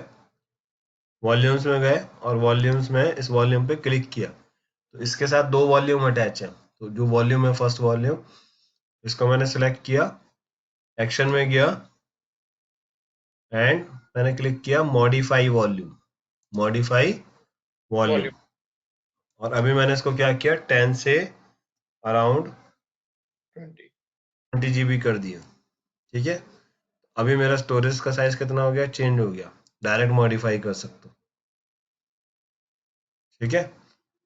वॉल्यूम्स में गए और वॉल्यूम्स में इस वॉल्यूम पे क्लिक किया. तो इसके साथ 2 वॉल्यूम अटैच है, तो जो वॉल्यूम है फर्स्ट वॉल्यूम, इसको मैंने सेलेक्ट किया, एक्शन में गया एंड मैंने क्लिक किया मॉडिफाई वॉल्यूम, मॉडिफाई वॉल्यूम, और अभी मैंने इसको क्या किया, 10 से अराउंड 20 GB कर दिया, ठीक है. अभी मेरा स्टोरेज का साइज कितना हो गया, चेंज हो गया, डायरेक्ट मॉडिफाई कर सकता हूँ, ठीक है.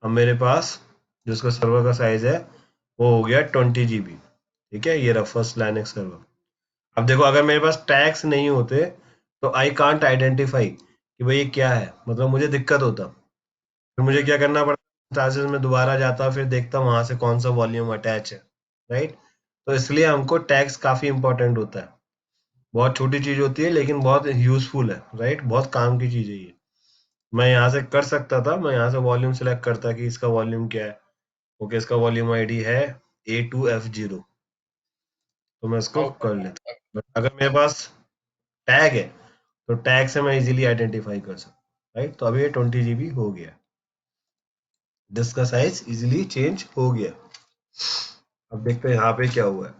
अब मेरे पास जो इसका सर्वर का साइज है वो हो गया 20 GB। ठीक है, ये रहा फर्स्ट लाइनेक्स सर्वर। अब देखो, अगर मेरे पास टैग्स नहीं होते तो आई कांट आइडेंटिफाई कि भाई ये क्या है, मतलब मुझे दिक्कत होता। फिर मुझे क्या करना पड़ता, इंस्टांसेस में दोबारा जाता, फिर देखता वहां से कौन सा वॉल्यूम अटैच है, राइट। तो इसलिए हमको टैग्स काफी इंपॉर्टेंट होता है। बहुत छोटी चीज होती है लेकिन बहुत यूजफुल है, राइट, बहुत काम की चीज है ये। मैं यहाँ से कर सकता था, मैं यहाँ से वॉल्यूम सेलेक्ट करता कि इसका वॉल्यूम क्या है। ओके, इसका वॉल्यूम आईडी है A2F0, तो मैं इसको ओके। कर लेता। बट अगर मेरे पास टैग है तो टैग से मैं इजीली आइडेंटिफाई कर सकता, राइट। तो अभी ये 20 GB हो गया, डिस्क का साइज इजीली चेंज हो गया। अब देखते हैं यहाँ पे क्या हुआ है।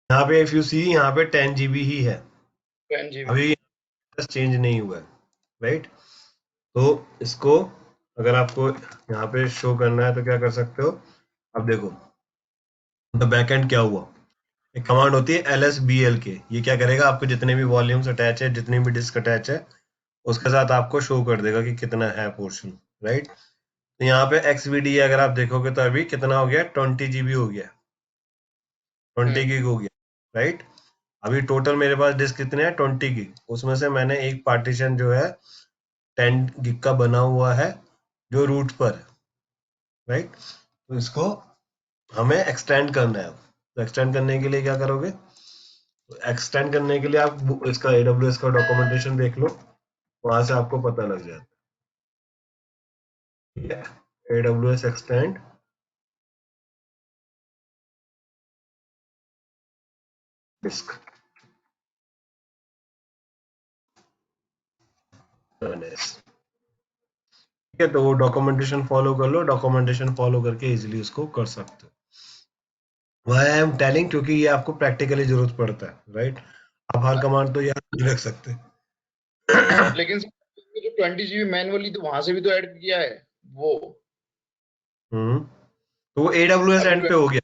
यहाँ पे इफ यू सी, यहाँ पे 10 GB ही है, 10 GB। अभी चेंज नहीं हुआ है, राइट। तो इसको अगर आपको यहाँ पे शो करना है तो क्या कर सकते हो। अब देखो द बैकएंड क्या हुआ। एक कमांड होती है LSBLK, ये क्या करेगा, आपको जितने भी वॉल्यूम्स अटैच है, जितनी भी डिस्क अटैच है, उसके साथ आपको शो कर देगा कि कितना है पोर्शन, राइट। तो यहाँ पे XVD अगर आप देखोगे तो अभी कितना हो गया, 20 GB हो गया, 20 GB हो गया, राइट। अभी टोटल मेरे पास डिस्क कितने हैं, 20 GB। उसमें से मैंने एक पार्टीशन जो है 10 GB का बना हुआ है जो रूट पर है, राइट। तो इसको हमें एक्सटेंड करना है। तो एक्सटेंड करने के लिए क्या करोगे, तो एक्सटेंड करने के लिए आप इसका AWS का डॉक्यूमेंटेशन देख लो, वहां से आपको पता लग जाता है। AWS एक्सटेंड डिस्क, ठीक है। तो वो डॉक्यूमेंटेशन फॉलो कर लो, डॉक्यूमेंटेशन फॉलो करके इजीली उसको कर सकते हो। वाई आई एम टेलिंग, क्योंकि ये आपको प्रैक्टिकली जरूरत पड़ता है, राइट। आप हर कमांड तो याद नहीं रख सकते। लेकिन जो 20 GB मैनुअली तो वहां से भी तो ऐड किया है वो। हम्म, तो वो AWS अभी एंड पे हो गया,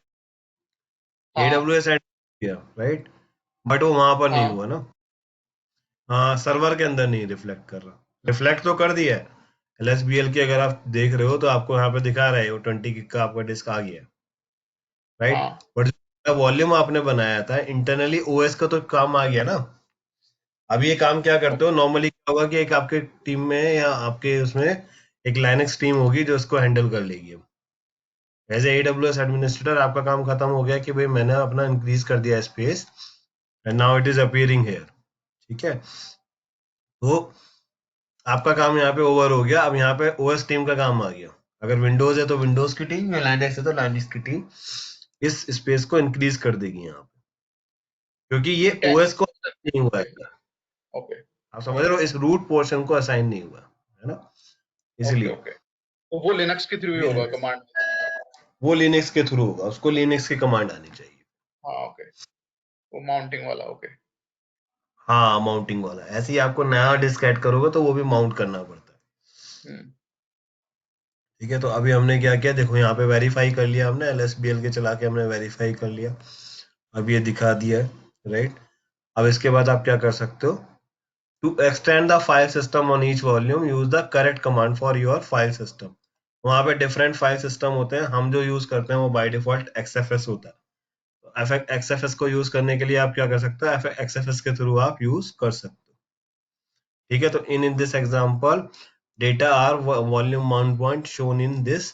हाँ AWS एंड किया, राइट। बट वो वहां पर नहीं हाँ हुआ ना। हाँ, सर्वर के अंदर नहीं रिफ्लेक्ट कर रहा, रिफ्लेक्ट तो कर दिया है। LSBL की अगर आप देख रहे हो तो आपको यहाँ पे दिखा रहा है वो 20 GB का आपका डिस्क आ गया, राइट। हाँ बट जो वॉल्यूम आपने बनाया था इंटरनली OS का तो काम आ गया ना। अब ये काम क्या करते हो, नॉर्मली क्या होगा कि एक आपके टीम में या आपके उसमें एक लाइनक्स टीम होगी जो इसको हैंडल कर लेगी। एज ए AWS एडमिनिस्ट्रेटर आपका काम खत्म हो गया कि भाई मैंने अपना इंक्रीज कर दिया space and now it is appearing here, ठीक है। तो आपका काम यहाँ पे ओवर हो गया। अब यहाँ पे OS टीम का काम आ गया। अगर विंडोज है तो विंडोज की टीम, या लाइनक्स है तो लाइनक्स की टीम इस स्पेस को इंक्रीज कर देगी यहाँ पे, क्योंकि ये तो 10 OS को नहीं हुआ है। ओके आप समझ रहे हो, इस रूट पोर्शन को असाइन नहीं हुआ है ना, ओके इसलिए। ओके। तो वो लिनक्स के थ्रू ही होगा कमांड। वो लिनक्स के थ्रू होगा, उसको लिनक्स की कमांड आनी चाहिए। हाँ ओके, वो माउंटिंग वाला ओके। हाँ, माउंटिंग वाला, ऐसे ही आपको नया डिस्क ऐड करोगे तो वो भी माउंट करना पड़ता है। हम्म ठीक है, तो अभी हमने क्या किया, देखो यहाँ पे वेरीफाई कर लिया हमने, LSBL के चला के हमने वेरीफाई कर लिया। अब ये दिखा दिया है, राइट। अब इसके बाद आप क्या कर सकते हो, to extend the file system on each volume use the correct command for your file system. वहां पे डिफरेंट फाइल सिस्टम होते हैं, हम जो यूज करते हैं वो बाय डिफॉल्ट XFS होता है। XFS को यूज करने के लिए आप क्या कर सकते हो, XFS के थ्रू आप यूज कर सकते हो। ठीक है, तो in this example data are volume mount point shown in this,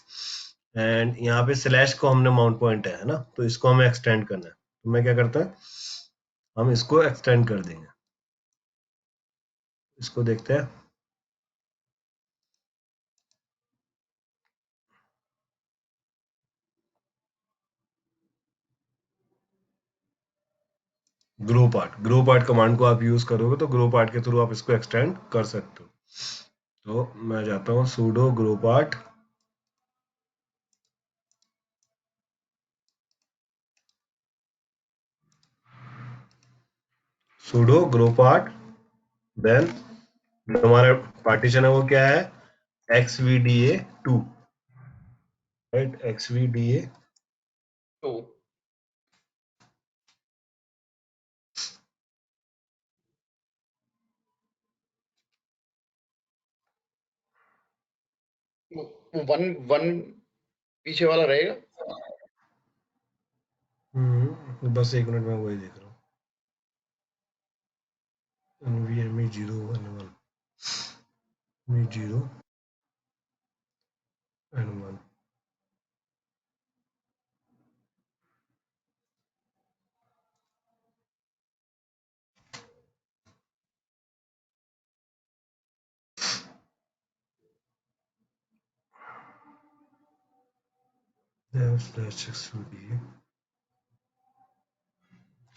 and यहाँ पे स्लैश को हमने माउंट पॉइंट है ना, तो इसको हमें एक्सटेंड करना है। तो मैं क्या करता है, हम इसको एक्सटेंड कर देंगे। इसको देखते हैं। ग्रो पार्ट कमांड को आप यूज करोगे तो ग्रो पार्ट के थ्रू आप इसको एक्सटेंड कर सकते हो। तो मैं जाता हूँ sudo grow part, sudo grow part, then जो हमारा पार्टीशन है वो क्या है, XVDA2, राइट, XVDA। तो वन वन पीछे वाला रहेगा। बस 1 मिनट में वही देख रहा हूँ। NVMe 0 and 1 0 and 1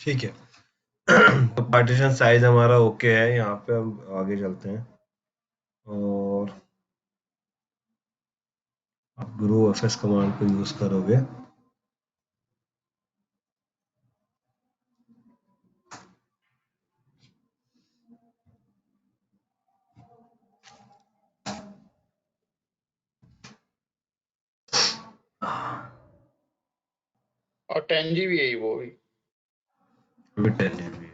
ठीक है। तो पार्टीशन साइज हमारा ओके है। यहाँ पे हम आगे चलते हैं और आप ग्रो एफएस कमांड को यूज करोगे। और 10 GB है वो भी। 10 GB है।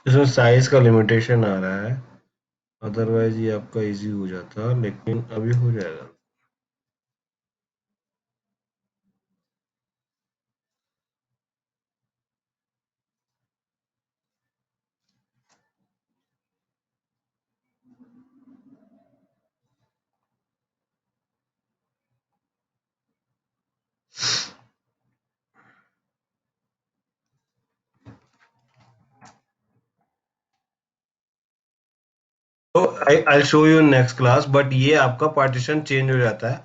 इसमें साइज का लिमिटेशन आ रहा है, अदरवाइज ये आपका इजी हो जाता, लेकिन अभी हो जाएगा। तो I show you next class, but ये आपका पार्टीशन चेंज हो जाता है।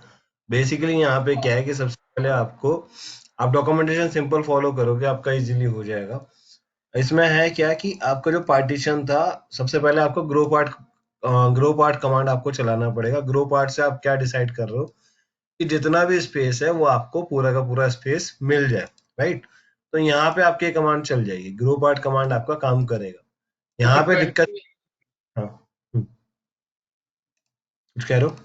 बेसिकली यहाँ पे क्या है कि सबसे पहले आपको आप डॉक्यूमेंटेशन सिंपल फॉलो करोगे, आपका इजीली हो जाएगा। इसमें है क्या कि आपका जो पार्टीशन था, सबसे पहले आपको ग्रो पार्ट कमांड आपको चलाना पड़ेगा। ग्रो पार्ट से आप क्या डिसाइड कर रहे हो कि जितना भी स्पेस है वो आपको पूरा का पूरा स्पेस मिल जाए, राइट। तो यहाँ पे आपकी कमांड चल जाएगी, ग्रो पार्ट कमांड आपका काम करेगा। तो यहाँ फिर पे दिक्कत, 20 हाँ, कुछ कह रहे हो?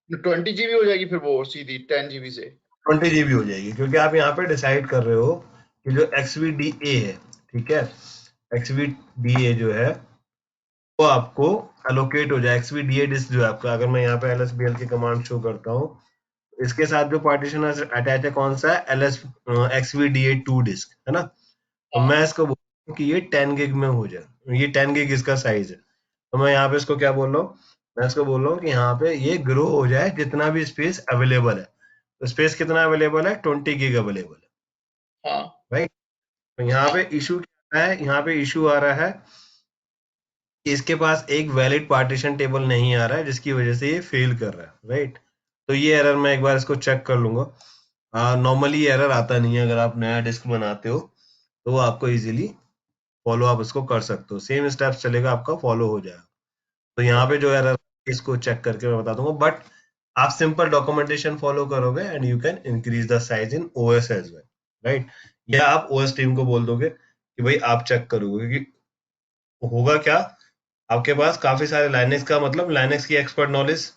20 GB हो जाएगी फिर वो सीधी 10 GB से। 20 GB हो जाएगी, क्योंकि आप यहाँ पे डिसाइड कर रहे हो कि जो XVDA है, ठीक है, XVDA जो है वो आपको एलोकेट हो जाए। XVDA डिस्क जो है आपका, अगर मैं यहाँ पे LSBL की कमांड शो करता हूँ, इसके साथ जो पार्टीशन अटैच है कौन सा है, XVDA2 डिस्क है ना। तो मैं इसको बोल रहा हूँ कि ये 10 गिग में हो जाए, ये 10 गिग इसका साइज है। तो मैं यहाँ पे इसको क्या बोल रहा हूँ, मैं इसको बोल रहा हूँ कि यहाँ पे ये ग्रो हो जाए जितना भी स्पेस अवेलेबल है। तो स्पेस कितना अवेलेबल है, 20 गिग अवेलेबल है, हाँ राइट। तो यहाँ पे इशू क्या है, यहाँ पे इशू आ रहा है कि इसके पास एक वैलिड पार्टीशन टेबल नहीं आ रहा है, जिसकी वजह से ये फेल कर रहा है, राइट। तो ये एरर मैं एक बार इसको चेक कर लूंगा। नॉर्मली एरर आता नहीं है, अगर आप नया डिस्क बनाते हो तो वो आपको इजीली फॉलो आप इसको कर सकते हो, सेम स्टेप्स चलेगा, आपका फॉलो हो जाएगा। तो यहाँ पे जो एरर, इसको चेक करके मैं बता दूंगा, बट आप सिंपल डॉक्यूमेंटेशन फॉलो करोगे and you can increase the size in OS as well, right. या आप OS टीम को बोल दोगे कि भाई आप चेक करोगे, क्योंकि होगा क्या, आपके पास काफी सारे लाइनेक्स का, मतलब लाइनेक्स की एक्सपर्ट नॉलेज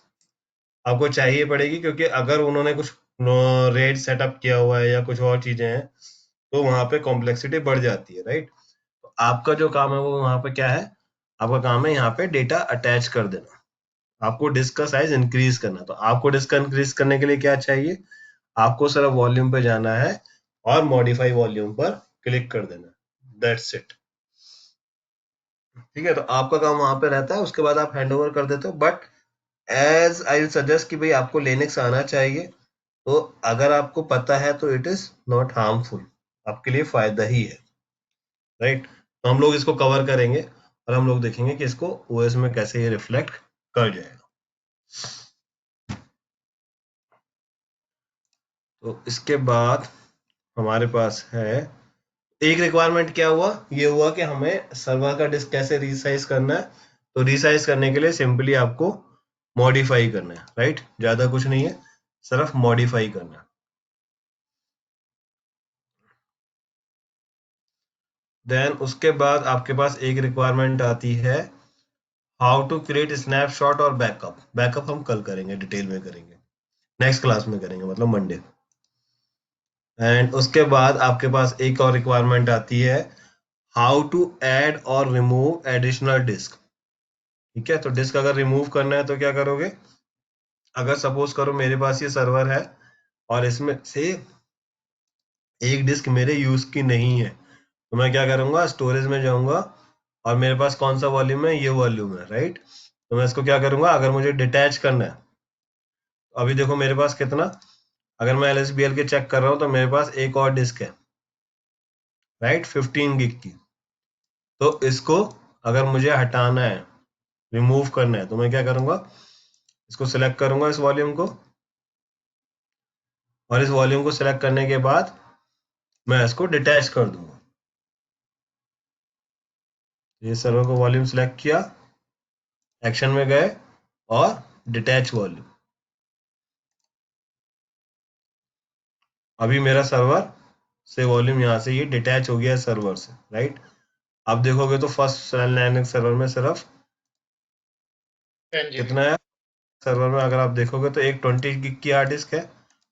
आपको चाहिए पड़ेगी, क्योंकि अगर उन्होंने कुछ रेड सेटअप किया हुआ है या कुछ और चीजें हैं तो वहां पे कॉम्प्लेक्सिटी बढ़ जाती है, राइट। तो आपका जो काम है वो वहां पे क्या है, आपका काम है यहाँ पे डेटा अटैच कर देना, आपको डिस्क का साइज इंक्रीज करना। तो आपको डिस्क इंक्रीज करने के लिए क्या चाहिए, आपको सिर्फ वॉल्यूम पे जाना है और मॉडिफाई वॉल्यूम पर क्लिक कर देना, दैट्स इट। ठीक है, तो आपका काम वहां पे रहता है, उसके बाद आप हैंड ओवर कर देते हो। बट एज आई सजेस्ट कि भाई आपको लिनक्स आना चाहिए, तो अगर आपको पता है तो इट इज नॉट हार्मफुल, आपके लिए फायदा ही है, राइट। तो हम लोग इसको कवर करेंगे और हम लोग देखेंगे कि इसको ओएस में कैसे ये रिफ्लेक्ट कर जाएगा। तो इसके बाद हमारे पास है एक रिक्वायरमेंट क्या हुआ, ये हुआ कि हमें सर्वर का डिस्क कैसे रीसाइज करना है। तो रीसाइज करने के लिए सिंपली आपको मॉडिफाई करना है, राइट, ज्यादा कुछ नहीं है, सिर्फ मॉडिफाई करना है। देन उसके बाद आपके पास एक रिक्वायरमेंट आती है हाउ टू क्रिएट स्नैपशॉट और बैकअप। बैकअप हम कल करेंगे, डिटेल में करेंगे, नेक्स्ट क्लास में करेंगे, मतलब मंडे। एंड उसके बाद आपके पास एक और रिक्वायरमेंट आती है हाउ टू ऐड और रिमूव एडिशनल डिस्क। ठीक है, तो डिस्क अगर रिमूव करना है तो क्या करोगे, अगर सपोज करो मेरे पास ये सर्वर है और इसमें से एक डिस्क मेरे यूज की नहीं है, तो मैं क्या करूंगा, स्टोरेज में जाऊंगा और मेरे पास कौन सा वॉल्यूम है, ये वॉल्यूम है, राइट। तो मैं इसको क्या करूंगा, अगर मुझे डिटैच करना है, अभी देखो मेरे पास कितना, अगर मैं LSBL के चेक कर रहा हूं तो मेरे पास एक और डिस्क है, राइट, 15 गिग की। तो इसको अगर मुझे हटाना है, रिमूव करना है, तो मैं क्या करूंगा, इसको सिलेक्ट करूंगा, इस वॉल्यूम को, और इस वॉल्यूम को सिलेक्ट करने के बाद मैं इसको डिटैच कर दूंगा। ये सर्वर को वॉल्यूम सिलेक्ट किया, एक्शन में गए और डिटैच वॉल्यूम। अभी मेरा सर्वर से वॉल्यूम यहाँ से ये डिटैच हो गया सर्वर से, राइट। अब देखोगे तो फर्स्ट लाइनक्स सर्वर में सिर्फ 10 GB। कितना है, सर्वर में अगर आप देखोगे तो एक 20 गिग की हार्ड डिस्क है।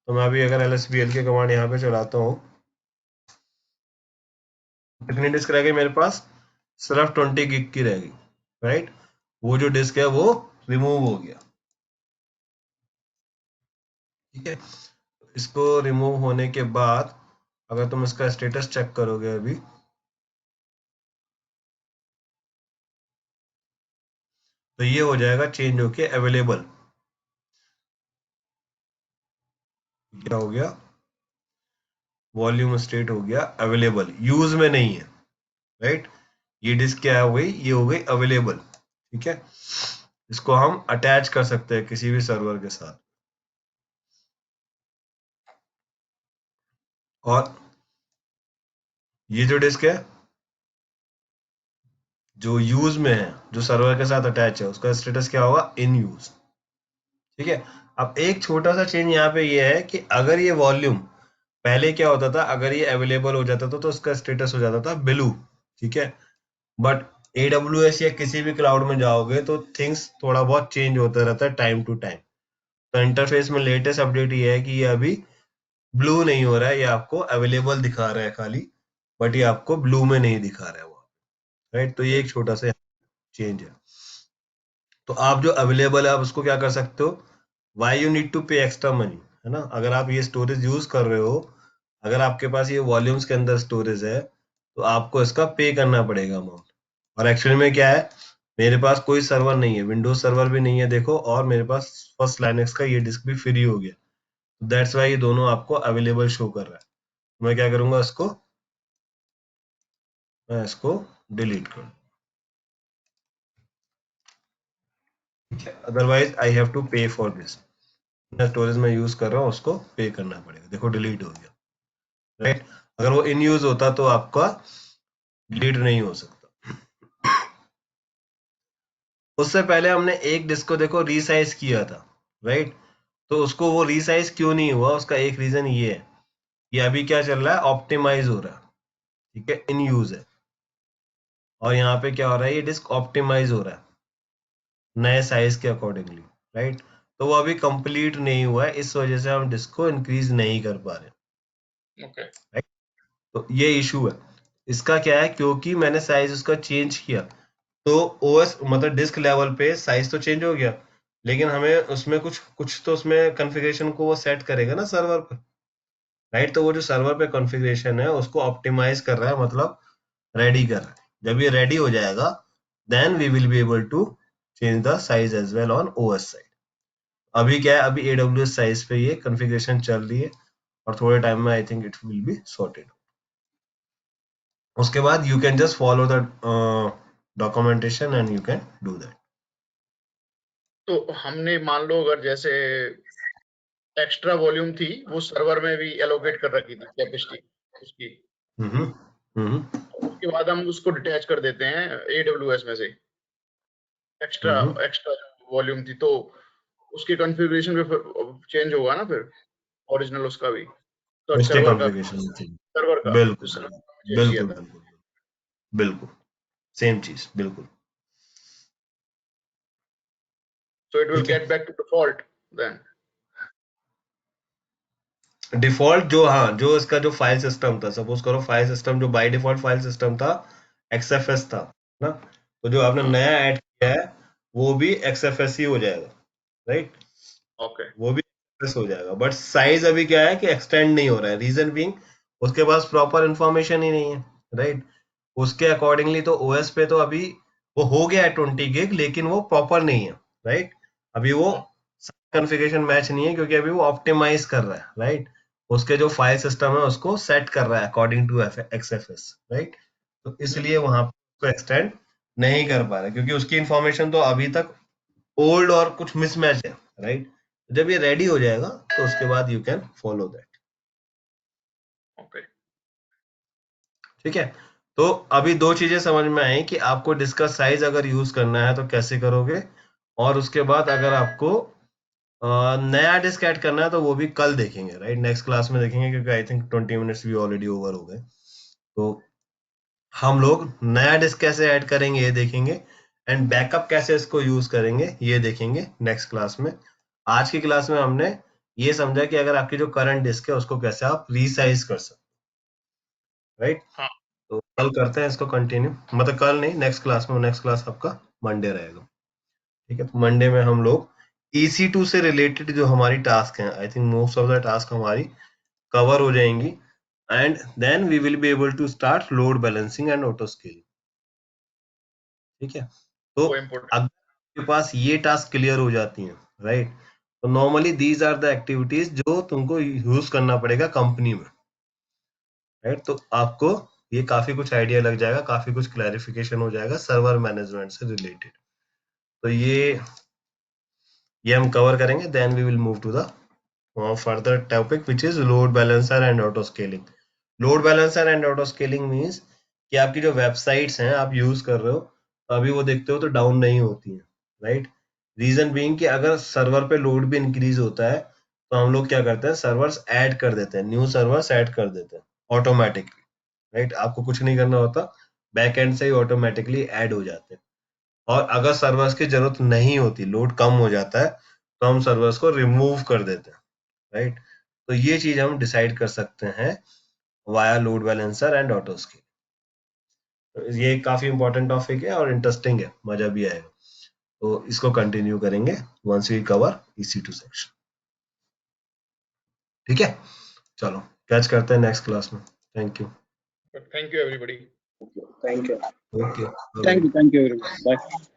तो मैं अभी अगर LSBL की कमांड यहाँ पे चलाता हूँ, कितनी डिस्क रह गई मेरे पास, सिर्फ 20 गिग की रह गई, राइट। वो जो डिस्क है वो रिमूव हो गया, ठीक है। इसको रिमूव होने के बाद अगर तुम इसका स्टेटस चेक करोगे अभी, तो ये हो जाएगा चेंज होके अवेलेबल। क्या हो गया, वॉल्यूम स्टेट हो गया अवेलेबल, यूज में नहीं है, राइट। ये डिस्क क्या हो गई, ये हो गई अवेलेबल, ठीक है। इसको हम अटैच कर सकते हैं किसी भी सर्वर के साथ। और ये जो डिस्क है जो यूज में है, जो सर्वर के साथ अटैच है, उसका स्टेटस क्या होगा, इन यूज, ठीक है। अब एक छोटा सा चेंज यहाँ पे ये है कि अगर ये वॉल्यूम, पहले क्या होता था, अगर ये अवेलेबल हो जाता था तो उसका स्टेटस हो जाता था ब्लू, ठीक है। बट AWS या किसी भी क्लाउड में जाओगे तो थिंग्स थोड़ा बहुत चेंज होता रहता है टाइम टू टाइम। तो इंटरफेस में लेटेस्ट अपडेट ये है कि ये अभी ब्लू नहीं हो रहा है, ये आपको अवेलेबल दिखा रहा है खाली, बट ये आपको ब्लू में नहीं दिखा रहा है वो, राइट। तो ये एक छोटा सा चेंज है। तो आप जो अवेलेबल है आप उसको क्या कर सकते हो, वाई यू नीड टू पे एक्स्ट्रा मनी, है ना। अगर आप ये स्टोरेज यूज कर रहे हो, अगर आपके पास ये वॉल्यूम्स के अंदर स्टोरेज है, तो आपको इसका पे करना पड़ेगा अमाउंट। और एक्चुअली में क्या है, मेरे पास कोई सर्वर नहीं है, विंडोज सर्वर भी नहीं है देखो, और मेरे पास फर्स्ट लाइनक्स का ये डिस्क भी फ्री हो गया, दैट्स वाई ये दोनों आपको अवेलेबल शो कर रहा है। मैं क्या करूंगा, इसको मैं इसको डिलीट कर, ठीक है। अदरवाइज आई हैव टू पे फॉर दिस, स्टोरेज में यूज कर रहा हूँ उसको पे करना पड़ेगा, देखो डिलीट हो गया, राइट। अगर वो इन यूज होता तो आपका डिलीट नहीं हो सकता। उससे पहले हमने एक डिस्क को देखो रीसाइज किया था, राइट। तो उसको वो रीसाइज क्यों नहीं हुआ, उसका एक रीजन ये है, ये अभी क्या चल रहा है, ऑप्टिमाइज हो रहा है, ठीक है, इन यूज है। और यहाँ पे क्या हो रहा है, ये डिस्क ऑप्टिमाइज हो रहा है नए साइज के अकॉर्डिंगली, राइट। तो वो अभी कंप्लीट नहीं हुआ है, इस वजह से हम डिस्क को इंक्रीज नहीं कर पा रहे, ओके। राइट। तो ये इशू है इसका, क्या है, क्योंकि मैंने साइज उसका चेंज किया, तो ओएस मतलब डिस्क लेवल पे साइज तो चेंज हो गया, लेकिन हमें उसमें कुछ कुछ तो उसमें कॉन्फ़िगरेशन को वो सेट करेगा ना सर्वर पर, राइट। तो वो जो सर्वर पे कॉन्फ़िगरेशन है उसको ऑप्टिमाइज कर रहा है, मतलब रेडी कर रहा है। जब ये रेडी हो जाएगा then we will be able to change the size as well on OS side. अभी क्या है, अभी AWS साइज पे ये कॉन्फ़िगरेशन चल रही है, और थोड़े टाइम में I think it will be sorted. उसके बाद you can just follow the documentation and you can do that. तो हमने मान लो अगर जैसे एक्स्ट्रा वॉल्यूम थी वो सर्वर में भी एलोकेट कर रखी थी कैपेसिटी उसकी, उसके बाद हम उसको डिटैच कर देते हैं AWS में से, एक्स्ट्रा वॉल्यूम थी, तो उसके कॉन्फ़िगरेशन पे चेंज होगा ना फिर ओरिजिनल उसका भी, तो उसके सर्वर का कॉन्फ़िगरेशन बिल्कुल जिस तरह change बिल्कुल किया था। बिल्कुल बिल्कुल सेम चीज बिल्कुल। So it will ठीक है, get back to default then. Default जो इसका जो फाइल सिस्टम था, सपोज करो फाइल सिस्टम जो बाय डिफॉल्ट फाइल सिस्टम था XFS था ना, तो जो आपने नया ऐड किया है वो भी XFS ही हो जाएगा, राइट? Okay. वो भी XFS हो जाएगा, बट साइज अभी क्या है कि एक्सटेंड नहीं हो रहा है, रीजन बीइंग उसके पास प्रॉपर इंफॉर्मेशन ही नहीं है, राइट? उसके अकॉर्डिंगली तो OS पे तो अभी वो हो गया है 20 गिग, लेकिन वो प्रॉपर नहीं है, राइट? अभी वो कॉन्फ़िगरेशन मैच नहीं है क्योंकि अभी वो ऑप्टिमाइज कर रहा है, राइट? उसके जो फाइल सिस्टम है उसको सेट कर रहा है अकॉर्डिंग टू XFS, राइट? तो इसलिए वहां को एक्सटेंड नहीं कर पा रहा क्योंकि उसकी इंफॉर्मेशन तो अभी तक ओल्ड और कुछ मिसमैच है, राइट? जब ये रेडी हो जाएगा तो उसके बाद you can follow that. Okay. ठीक है, तो अभी दो चीजें समझ में आई कि आपको डिस्कस साइज अगर यूज करना है तो कैसे करोगे, और उसके बाद अगर आपको नया डिस्क ऐड करना है तो वो भी कल देखेंगे, राइट? नेक्स्ट क्लास में देखेंगे क्योंकि आई थिंक 20 मिनट्स भी ऑलरेडी ओवर हो गए। तो हम लोग नया डिस्क कैसे ऐड करेंगे ये देखेंगे, एंड बैकअप कैसे इसको यूज करेंगे ये देखेंगे नेक्स्ट क्लास में। आज की क्लास में हमने ये समझा कि अगर आपकी जो करंट डिस्क है उसको कैसे आप रीसाइज कर सकते, राइट? हाँ। तो कल करते हैं इसको कंटिन्यू, मतलब कल नहीं, नेक्स्ट क्लास में। नेक्स्ट क्लास आपका मंडे रहेगा, ठीक है? तो मंडे में हम लोग EC2 से रिलेटेड जो हमारी टास्क हैं, I think most of the task हमारी कवर हो जाएंगी, and then we will be able to start load balancing and auto scaling, ठीक है? तो वो important. अगर आपके पास ये टास्क क्लियर हो जाती हैं, राइट, तो normally these are the activities जो तुमको यूज करना पड़ेगा कंपनी में, राइट? तो आपको ये काफी कुछ आइडिया लग जाएगा, काफी कुछ क्लैरिफिकेशन हो जाएगा सर्वर मैनेजमेंट से रिलेटेड। तो ये हम कवर करेंगे, then we will move to the further topic which is load balancer and auto scaling. load balancer and auto scaling means कि आपकी जो वेबसाइट्स हैं आप यूज कर रहे हो तो अभी वो देखते हो तो डाउन नहीं होती हैं, राइट? रीजन बीइंग कि अगर सर्वर पे लोड भी इंक्रीज होता है तो हम लोग क्या करते हैं, सर्वर्स ऐड कर देते हैं, न्यू सर्वर्स ऐड कर देते हैं ऑटोमेटिकली, राइट? आपको कुछ नहीं करना होता, बैक एंड से ही ऑटोमेटिकली ऐड हो जाते हैं। और अगर सर्वर्स की जरूरत नहीं होती, लोड कम हो जाता है, तो हम सर्वर्स को रिमूव कर देते हैं, राइट? तो ये चीज हम डिसाइड कर सकते हैं via load balancer and auto scale. ये काफी इंपॉर्टेंट टॉपिक है और इंटरेस्टिंग है, मजा भी आएगा। तो इसको कंटिन्यू करेंगे once we cover EC2 section, ठीक है? चलो कैच करते हैं नेक्स्ट क्लास में। Thank you. Thank you everybody. Thank you. Okay, Thank you everyone. Bye.